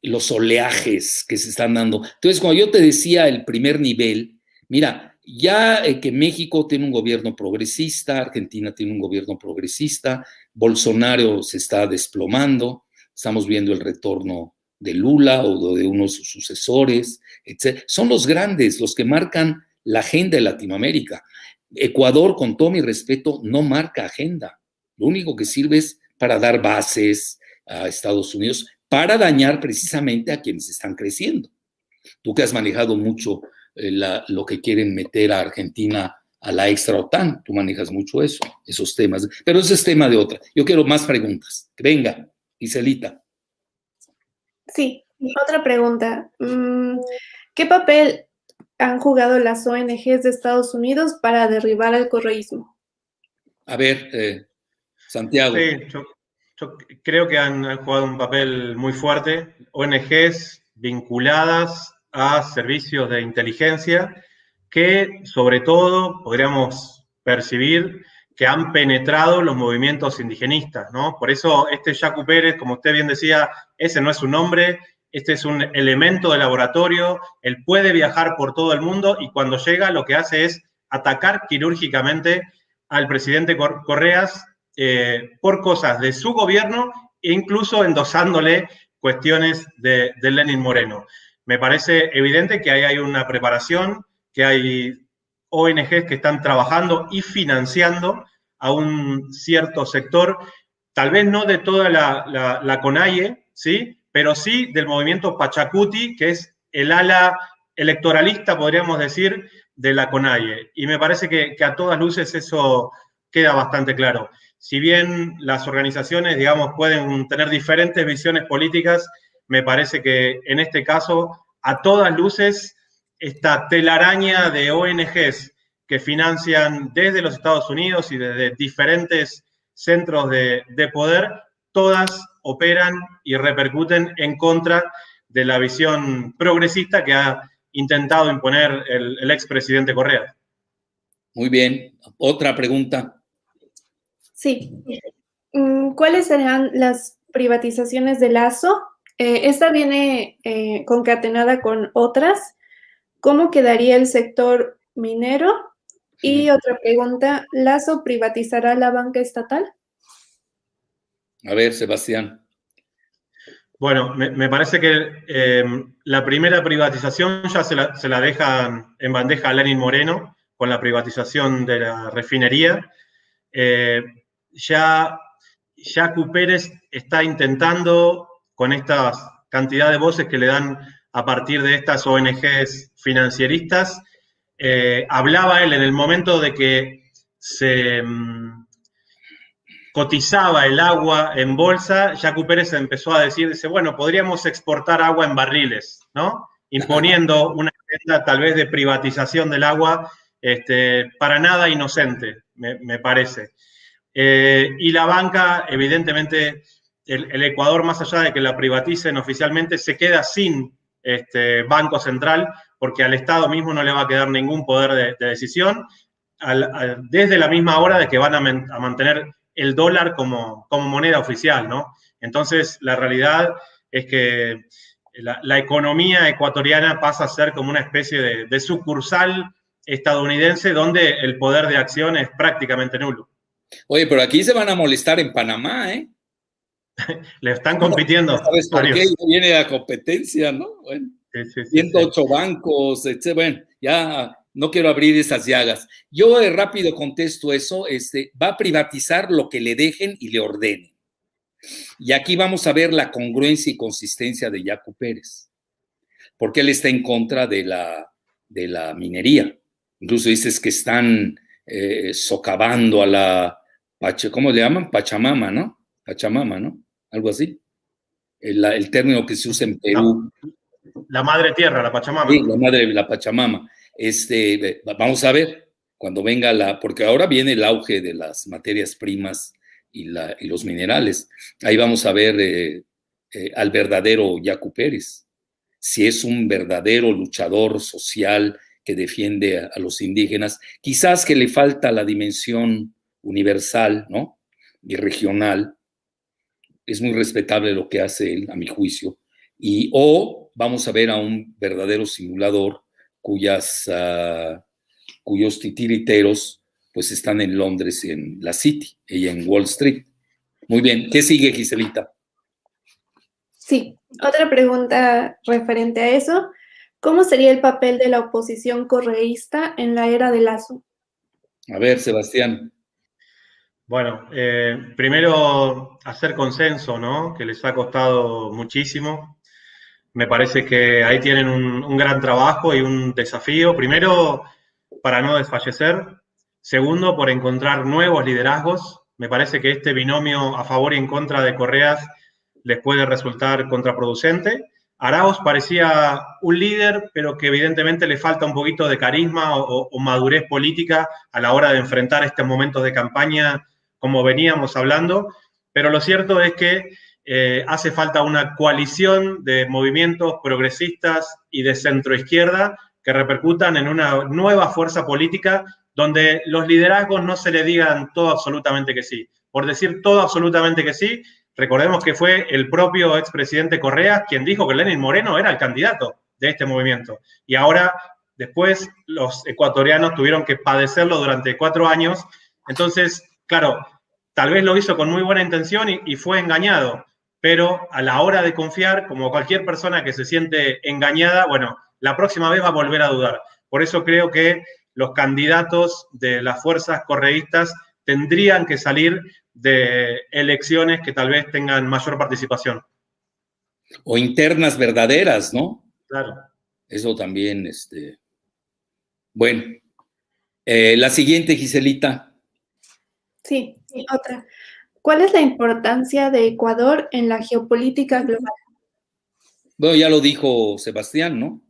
S1: los oleajes que se están dando. Entonces, cuando yo te decía el primer nivel, mira, ya que México tiene un gobierno progresista, Argentina tiene un gobierno progresista, Bolsonaro se está desplomando, estamos viendo el retorno de Lula o de uno de sus sucesores, etc. Son los grandes, los que marcan la agenda de Latinoamérica. Ecuador, con todo mi respeto, no marca agenda. Lo único que sirve es para dar bases a Estados Unidos, para dañar precisamente a quienes están creciendo. Tú que has manejado mucho lo que quieren meter a Argentina a la extra OTAN, tú manejas mucho esos temas, pero ese es tema de otra. Yo quiero más preguntas. Venga, Giselita.
S3: Sí, otra pregunta. ¿Qué papel han jugado las ONGs de Estados Unidos para derribar al correísmo?
S1: A ver, Santiago.
S2: Sí, yo creo que han jugado un papel muy fuerte. ONGs vinculadas a servicios de inteligencia que, sobre todo, podríamos percibir que han penetrado los movimientos indigenistas, ¿no? Por eso Yacu Pérez, como usted bien decía, ese no es un nombre, este es un elemento de laboratorio, él puede viajar por todo el mundo y cuando llega lo que hace es atacar quirúrgicamente al presidente Correas por cosas de su gobierno e incluso endosándole cuestiones de Lenín Moreno. Me parece evidente que ahí hay una preparación, que hay ONGs que están trabajando y financiando a un cierto sector, tal vez no de toda la CONAIE, ¿sí? Pero sí del movimiento Pachacuti, que es el ala electoralista, podríamos decir, de la CONAIE. Y me parece que a todas luces eso queda bastante claro. Si bien las organizaciones, digamos, pueden tener diferentes visiones políticas, me parece que en este caso, a todas luces, esta telaraña de ONGs que financian desde los Estados Unidos y desde diferentes centros de poder, todas operan y repercuten en contra de la visión progresista que ha intentado imponer el expresidente Correa.
S1: Muy bien. Otra pregunta.
S3: Sí. ¿Cuáles serán las privatizaciones de Lasso? Esta viene concatenada con otras. ¿Cómo quedaría el sector minero? Y otra pregunta, ¿Lasso privatizará la banca estatal?
S1: A ver, Sebastián.
S2: Bueno, me parece que la primera privatización ya se la deja en bandeja a Lenín Moreno con la privatización de la refinería. Yacu Pérez está intentando con estas cantidad de voces que le dan a partir de estas ONGs financieristas. Hablaba él en el momento de que se cotizaba el agua en bolsa, Yacu Pérez empezó a decir, dice, bueno, podríamos exportar agua en barriles, ¿no? Imponiendo una agenda tal vez de privatización del agua para nada inocente, me parece. Y la banca, evidentemente, el Ecuador, más allá de que la privaticen oficialmente, se queda sin Banco Central, porque al Estado mismo no le va a quedar ningún poder de decisión, desde la misma hora de que van a mantener el dólar como moneda oficial, ¿no? Entonces, la realidad es que la economía ecuatoriana pasa a ser como una especie de sucursal estadounidense donde el poder de acción es prácticamente nulo.
S1: Oye, pero aquí se van a molestar en Panamá, ¿eh?
S2: Le están compitiendo.
S1: ¿Sabes por qué? Ya viene la competencia, ¿no? Bueno,
S2: sí,
S1: 108 bancos, etc. Bueno, ya no quiero abrir esas llagas. Yo rápido contesto eso, va a privatizar lo que le dejen y le ordenen. Y aquí vamos a ver la congruencia y consistencia de Yacu Pérez, porque él está en contra de la minería. Incluso dices que están socavando a la, ¿cómo le llaman? Pachamama, ¿no? Pachamama, ¿no? Algo así. El término que se usa en Perú.
S2: La madre tierra, la Pachamama.
S1: Sí, la madre, la Pachamama. Vamos a ver cuando venga porque ahora viene el auge de las materias primas y los minerales. Ahí vamos a ver al verdadero Yacu Pérez, si es un verdadero luchador social que defiende a los indígenas, quizás que le falta la dimensión universal, ¿no? Y regional. Es muy respetable lo que hace él, a mi juicio. O vamos a ver a un verdadero simulador cuyos titiriteros pues están en Londres, en la City y en Wall Street. Muy bien. ¿Qué sigue, Giselita?
S3: Sí, otra pregunta referente a eso. ¿Cómo sería el papel de la oposición correísta en la era de Lazo?
S1: A ver, Sebastián.
S2: Bueno, primero hacer consenso, ¿no? Que les ha costado muchísimo. Me parece que ahí tienen un gran trabajo y un desafío. Primero, para no desfallecer. Segundo, por encontrar nuevos liderazgos. Me parece que este binomio a favor y en contra de Correas les puede resultar contraproducente. Arauz parecía un líder, pero que evidentemente le falta un poquito de carisma o madurez política a la hora de enfrentar estos momentos de campaña, como veníamos hablando. Pero lo cierto es que hace falta una coalición de movimientos progresistas y de centroizquierda que repercutan en una nueva fuerza política donde los liderazgos no se le digan todo absolutamente que sí. Por decir todo absolutamente que sí, recordemos que fue el propio expresidente Correa quien dijo que Lenín Moreno era el candidato de este movimiento. Y ahora, después, los ecuatorianos tuvieron que padecerlo durante 4 años. Entonces, claro, tal vez lo hizo con muy buena intención y fue engañado. Pero a la hora de confiar, como cualquier persona que se siente engañada, bueno, la próxima vez va a volver a dudar. Por eso creo que los candidatos de las fuerzas correístas tendrían que salir de elecciones que tal vez tengan mayor participación.
S1: O internas verdaderas, ¿no?
S2: Claro.
S1: Eso también, Bueno, la siguiente, Giselita.
S3: Sí, otra. ¿Cuál es la importancia de Ecuador en la geopolítica global?
S1: Bueno, ya lo dijo Sebastián, ¿no?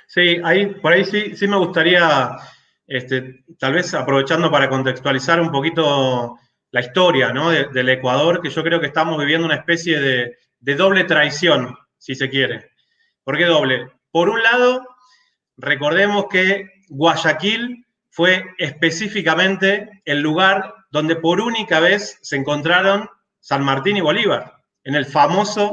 S2: Sí, por ahí sí me gustaría, tal vez aprovechando para contextualizar un poquito la historia, ¿no? del Ecuador, que yo creo que estamos viviendo una especie de doble traición, si se quiere. ¿Por qué doble? Por un lado, recordemos que Guayaquil fue específicamente el lugar donde por única vez se encontraron San Martín y Bolívar, en el famoso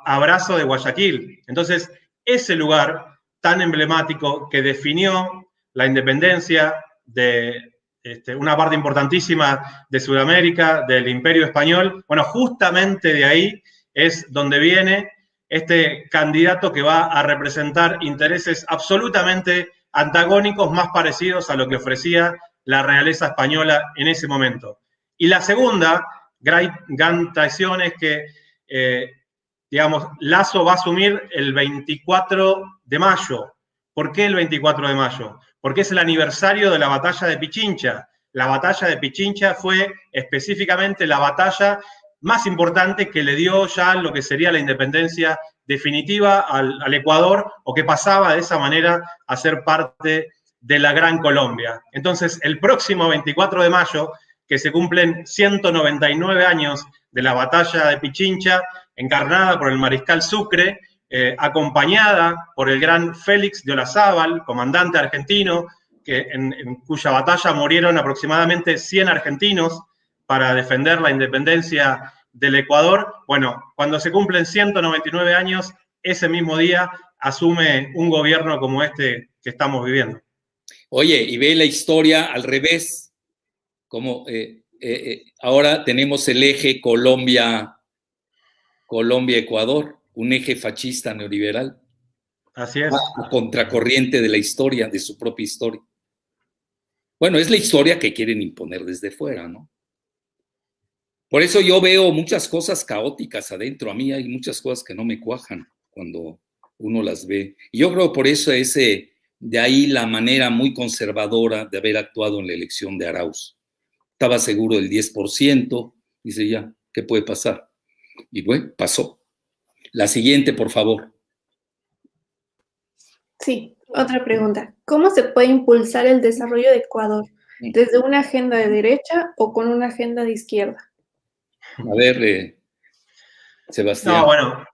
S2: abrazo de Guayaquil. Entonces, ese lugar tan emblemático que definió la independencia de una parte importantísima de Sudamérica, del Imperio Español, bueno, justamente de ahí es donde viene este candidato que va a representar intereses absolutamente antagónicos, más parecidos a lo que ofrecía la realeza española en ese momento. Y la segunda gran traición es que digamos, Lasso va a asumir el 24 de mayo. ¿Por qué el 24 de mayo? Porque es el aniversario de la batalla de Pichincha. La batalla de Pichincha fue específicamente la batalla más importante que le dio ya lo que sería la independencia definitiva al Ecuador, o que pasaba de esa manera a ser parte de la Gran Colombia. Entonces, el próximo 24 de mayo, que se cumplen 199 años de la batalla de Pichincha, encarnada por el mariscal Sucre, acompañada por el gran Félix de Olazábal, comandante argentino, en cuya batalla murieron aproximadamente 100 argentinos para defender la independencia del Ecuador. Bueno, cuando se cumplen 199 años, ese mismo día asume un gobierno como este que estamos viviendo.
S1: Oye, y ve la historia al revés, como ahora tenemos el eje Colombia-Ecuador, un eje fascista neoliberal.
S2: Así es.
S1: A contracorriente de la historia, de su propia historia. Bueno, es la historia que quieren imponer desde fuera, ¿no? Por eso yo veo muchas cosas caóticas adentro. A mí hay muchas cosas que no me cuajan cuando uno las ve. Y yo creo por eso de ahí la manera muy conservadora de haber actuado en la elección de Arauz. Estaba seguro del 10%, dice ya, ¿qué puede pasar? Y bueno, pasó. La siguiente, por favor.
S3: Sí, otra pregunta. ¿Cómo se puede impulsar el desarrollo de Ecuador? ¿Desde una agenda de derecha o con una agenda de izquierda?
S1: A ver, Sebastián.
S2: No, bueno,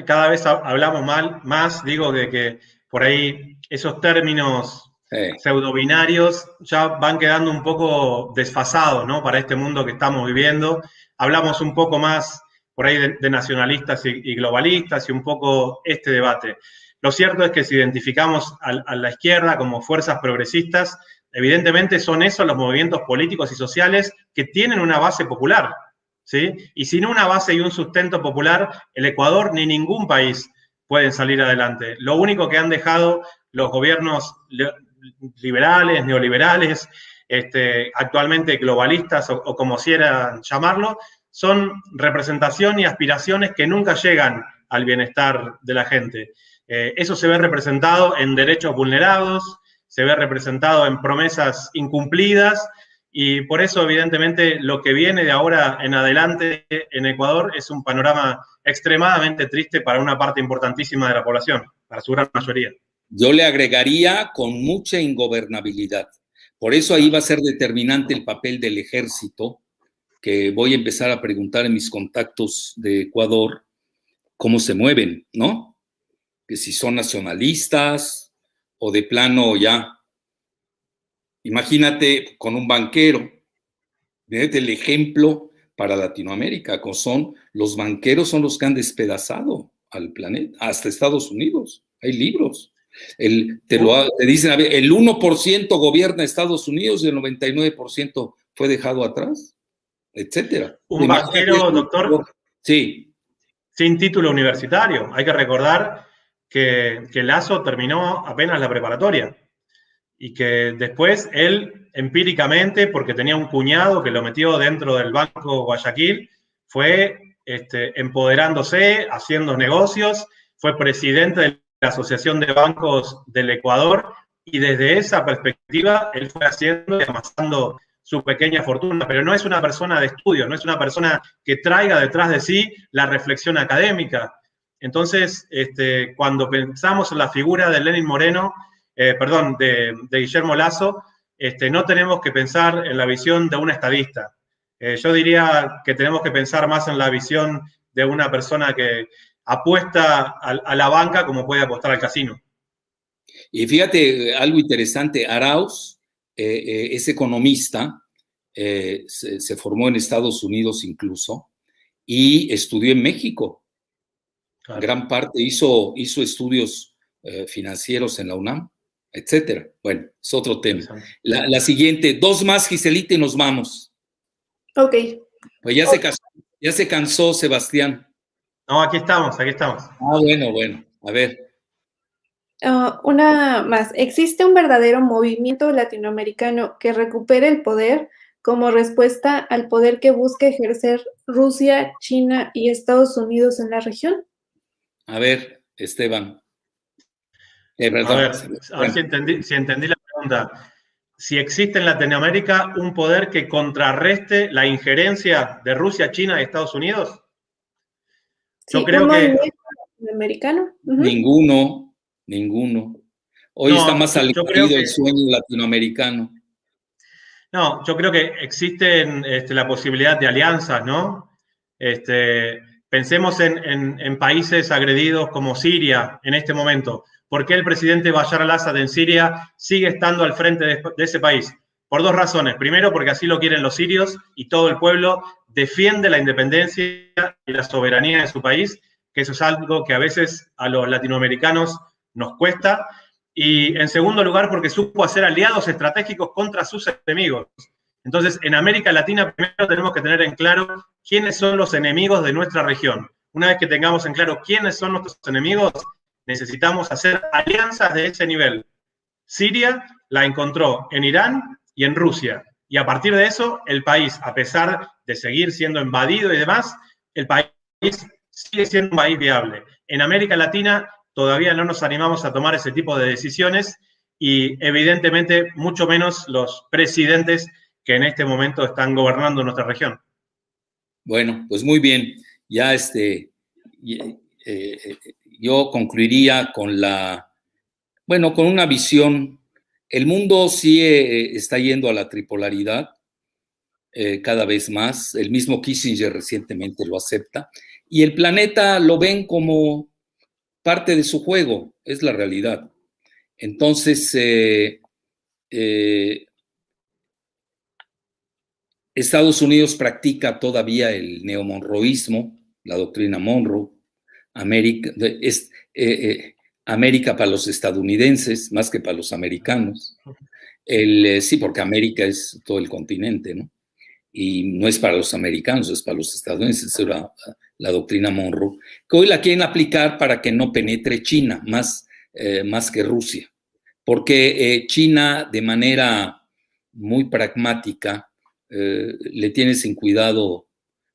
S2: cada vez hablamos más, digo, de que por ahí esos términos pseudobinarios ya van quedando un poco desfasados, ¿no? Para este mundo que estamos viviendo. Hablamos un poco más por ahí de nacionalistas y globalistas y un poco este debate. Lo cierto es que si identificamos a la izquierda como fuerzas progresistas, evidentemente son esos los movimientos políticos y sociales que tienen una base popular, ¿sí? Y sin una base y un sustento popular, el Ecuador ni ningún país pueden salir adelante. Lo único que han dejado los gobiernos liberales, neoliberales, actualmente globalistas o como quieran llamarlo, son representación y aspiraciones que nunca llegan al bienestar de la gente. Eso se ve representado en derechos vulnerados, se ve representado en promesas incumplidas, y por eso, evidentemente, lo que viene de ahora en adelante en Ecuador es un panorama extremadamente triste para una parte importantísima de la población, para su gran mayoría.
S1: Yo le agregaría con mucha ingobernabilidad. Por eso ahí va a ser determinante el papel del ejército, que voy a empezar a preguntar en mis contactos de Ecuador cómo se mueven, ¿no? Que si son nacionalistas o de plano ya. Imagínate con un banquero, fíjate el ejemplo para Latinoamérica, los banqueros son los que han despedazado al planeta, hasta Estados Unidos, hay libros. Te dicen, a ver, el 1% gobierna Estados Unidos y el 99% fue dejado atrás, etcétera.
S2: Un banquero, doctor,
S1: sí,
S2: sin título universitario. Hay que recordar que Lasso terminó apenas la preparatoria y que después él, empíricamente, porque tenía un cuñado que lo metió dentro del Banco Guayaquil, fue empoderándose, haciendo negocios, fue presidente de la Asociación de Bancos del Ecuador, y desde esa perspectiva él fue haciendo y amasando su pequeña fortuna, pero no es una persona de estudio, no es una persona que traiga detrás de sí la reflexión académica. Entonces, cuando pensamos en la figura de Lenín Moreno, de Guillermo Lasso, no tenemos que pensar en la visión de un estadista. Yo diría que tenemos que pensar más en la visión de una persona que apuesta a la banca como puede apostar al casino.
S1: Y fíjate, algo interesante, Arauz es economista, se formó en Estados Unidos incluso, y estudió en México. Claro. Gran parte hizo estudios financieros en la UNAM, etcétera. Bueno, es otro tema. La siguiente, dos más, Giselita, y nos vamos.
S3: Ok.
S1: Pues ya se cansó Sebastián.
S2: No, aquí estamos.
S1: Bueno, a ver.
S3: Una más. ¿Existe un verdadero movimiento latinoamericano que recupere el poder como respuesta al poder que busca ejercer Rusia, China y Estados Unidos en la región?
S1: A ver, Esteban.
S2: A ver si entendí la pregunta. Si existe en Latinoamérica un poder que contrarreste la injerencia de Rusia, China y Estados Unidos.
S3: Yo creo que latinoamericano.
S1: Ninguno. Hoy está más alejado el sueño latinoamericano.
S2: No, yo creo que existen la posibilidad de alianzas, ¿no? Pensemos en países agredidos como Siria en este momento. ¿Por qué el presidente Bashar al-Assad en Siria sigue estando al frente de ese país? Por dos razones. Primero, porque así lo quieren los sirios y todo el pueblo defiende la independencia y la soberanía de su país, que eso es algo que a veces a los latinoamericanos nos cuesta. Y en segundo lugar, porque supo hacer aliados estratégicos contra sus enemigos. Entonces, en América Latina primero tenemos que tener en claro quiénes son los enemigos de nuestra región. Una vez que tengamos en claro quiénes son nuestros enemigos, necesitamos hacer alianzas de ese nivel. Siria la encontró en Irán y en Rusia. Y a partir de eso, el país, a pesar de seguir siendo invadido y demás, el país sigue siendo un país viable. En América Latina todavía no nos animamos a tomar ese tipo de decisiones y evidentemente mucho menos los presidentes que en este momento están gobernando nuestra región.
S1: Bueno, pues muy bien. Ya yo concluiría con con una visión. El mundo sí está yendo a la tripolaridad cada vez más. El mismo Kissinger recientemente lo acepta. Y el planeta lo ven como parte de su juego, es la realidad. Entonces, Estados Unidos practica todavía el neomonroísmo, la doctrina Monroe, América para los estadounidenses, más que para los americanos. Sí, porque América es todo el continente, ¿no? Y no es para los americanos, es para los estadounidenses, era la doctrina Monroe, que hoy la quieren aplicar para que no penetre China, más que Rusia, porque China de manera muy pragmática le tiene sin cuidado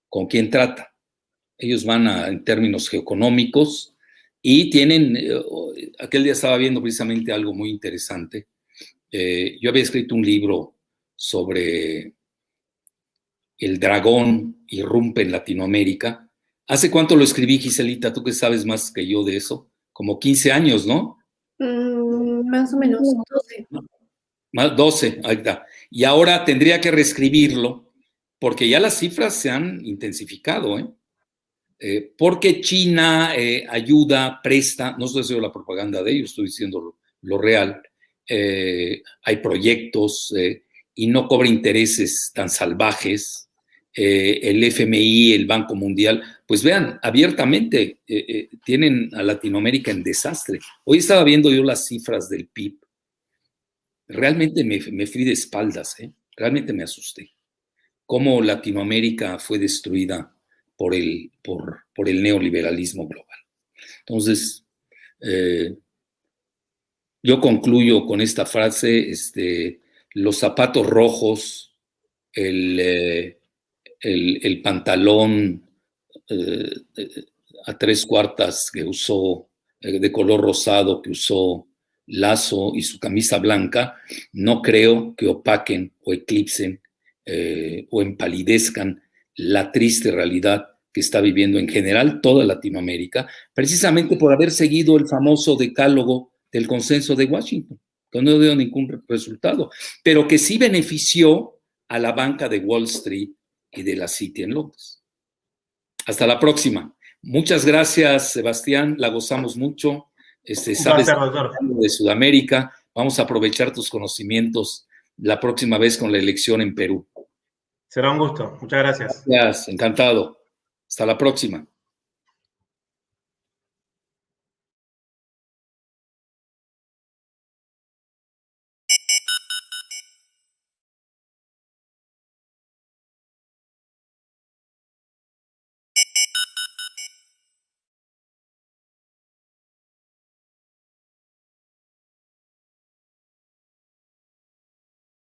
S1: con quién trata. Ellos van en términos geoeconómicos y tienen, aquel día estaba viendo precisamente algo muy interesante. Yo había escrito un libro sobre el dragón irrumpe en Latinoamérica. ¿Hace cuánto lo escribí, Giselita? Tú que sabes más que yo de eso. Como 15 años, ¿no?
S3: Más o menos 12.
S1: Más 12, ahí está. Y ahora tendría que reescribirlo porque ya las cifras se han intensificado, porque China ayuda, presta, no estoy diciendo la propaganda de ellos, estoy diciendo lo real. Hay proyectos y no cobra intereses tan salvajes. El FMI, el Banco Mundial, pues vean, abiertamente tienen a Latinoamérica en desastre. Hoy estaba viendo yo las cifras del PIB. Realmente me fui de espaldas, realmente me asusté. Cómo Latinoamérica fue destruida por el neoliberalismo global. Entonces, yo concluyo con esta frase, los zapatos rojos, el pantalón a 3/4 que usó, de color rosado que usó Lazo y su camisa blanca, no creo que opaquen o eclipsen o empalidezcan la triste realidad que está viviendo en general toda Latinoamérica, precisamente por haber seguido el famoso decálogo del consenso de Washington, que no dio ningún resultado, pero que sí benefició a la banca de Wall Street y de la City en Londres. Hasta la próxima. Muchas gracias, Sebastián, la gozamos mucho. Sabes de Sudamérica, vamos a aprovechar tus conocimientos la próxima vez con la elección en Perú.
S2: Será un gusto, muchas gracias.
S1: Gracias, encantado. Hasta la próxima.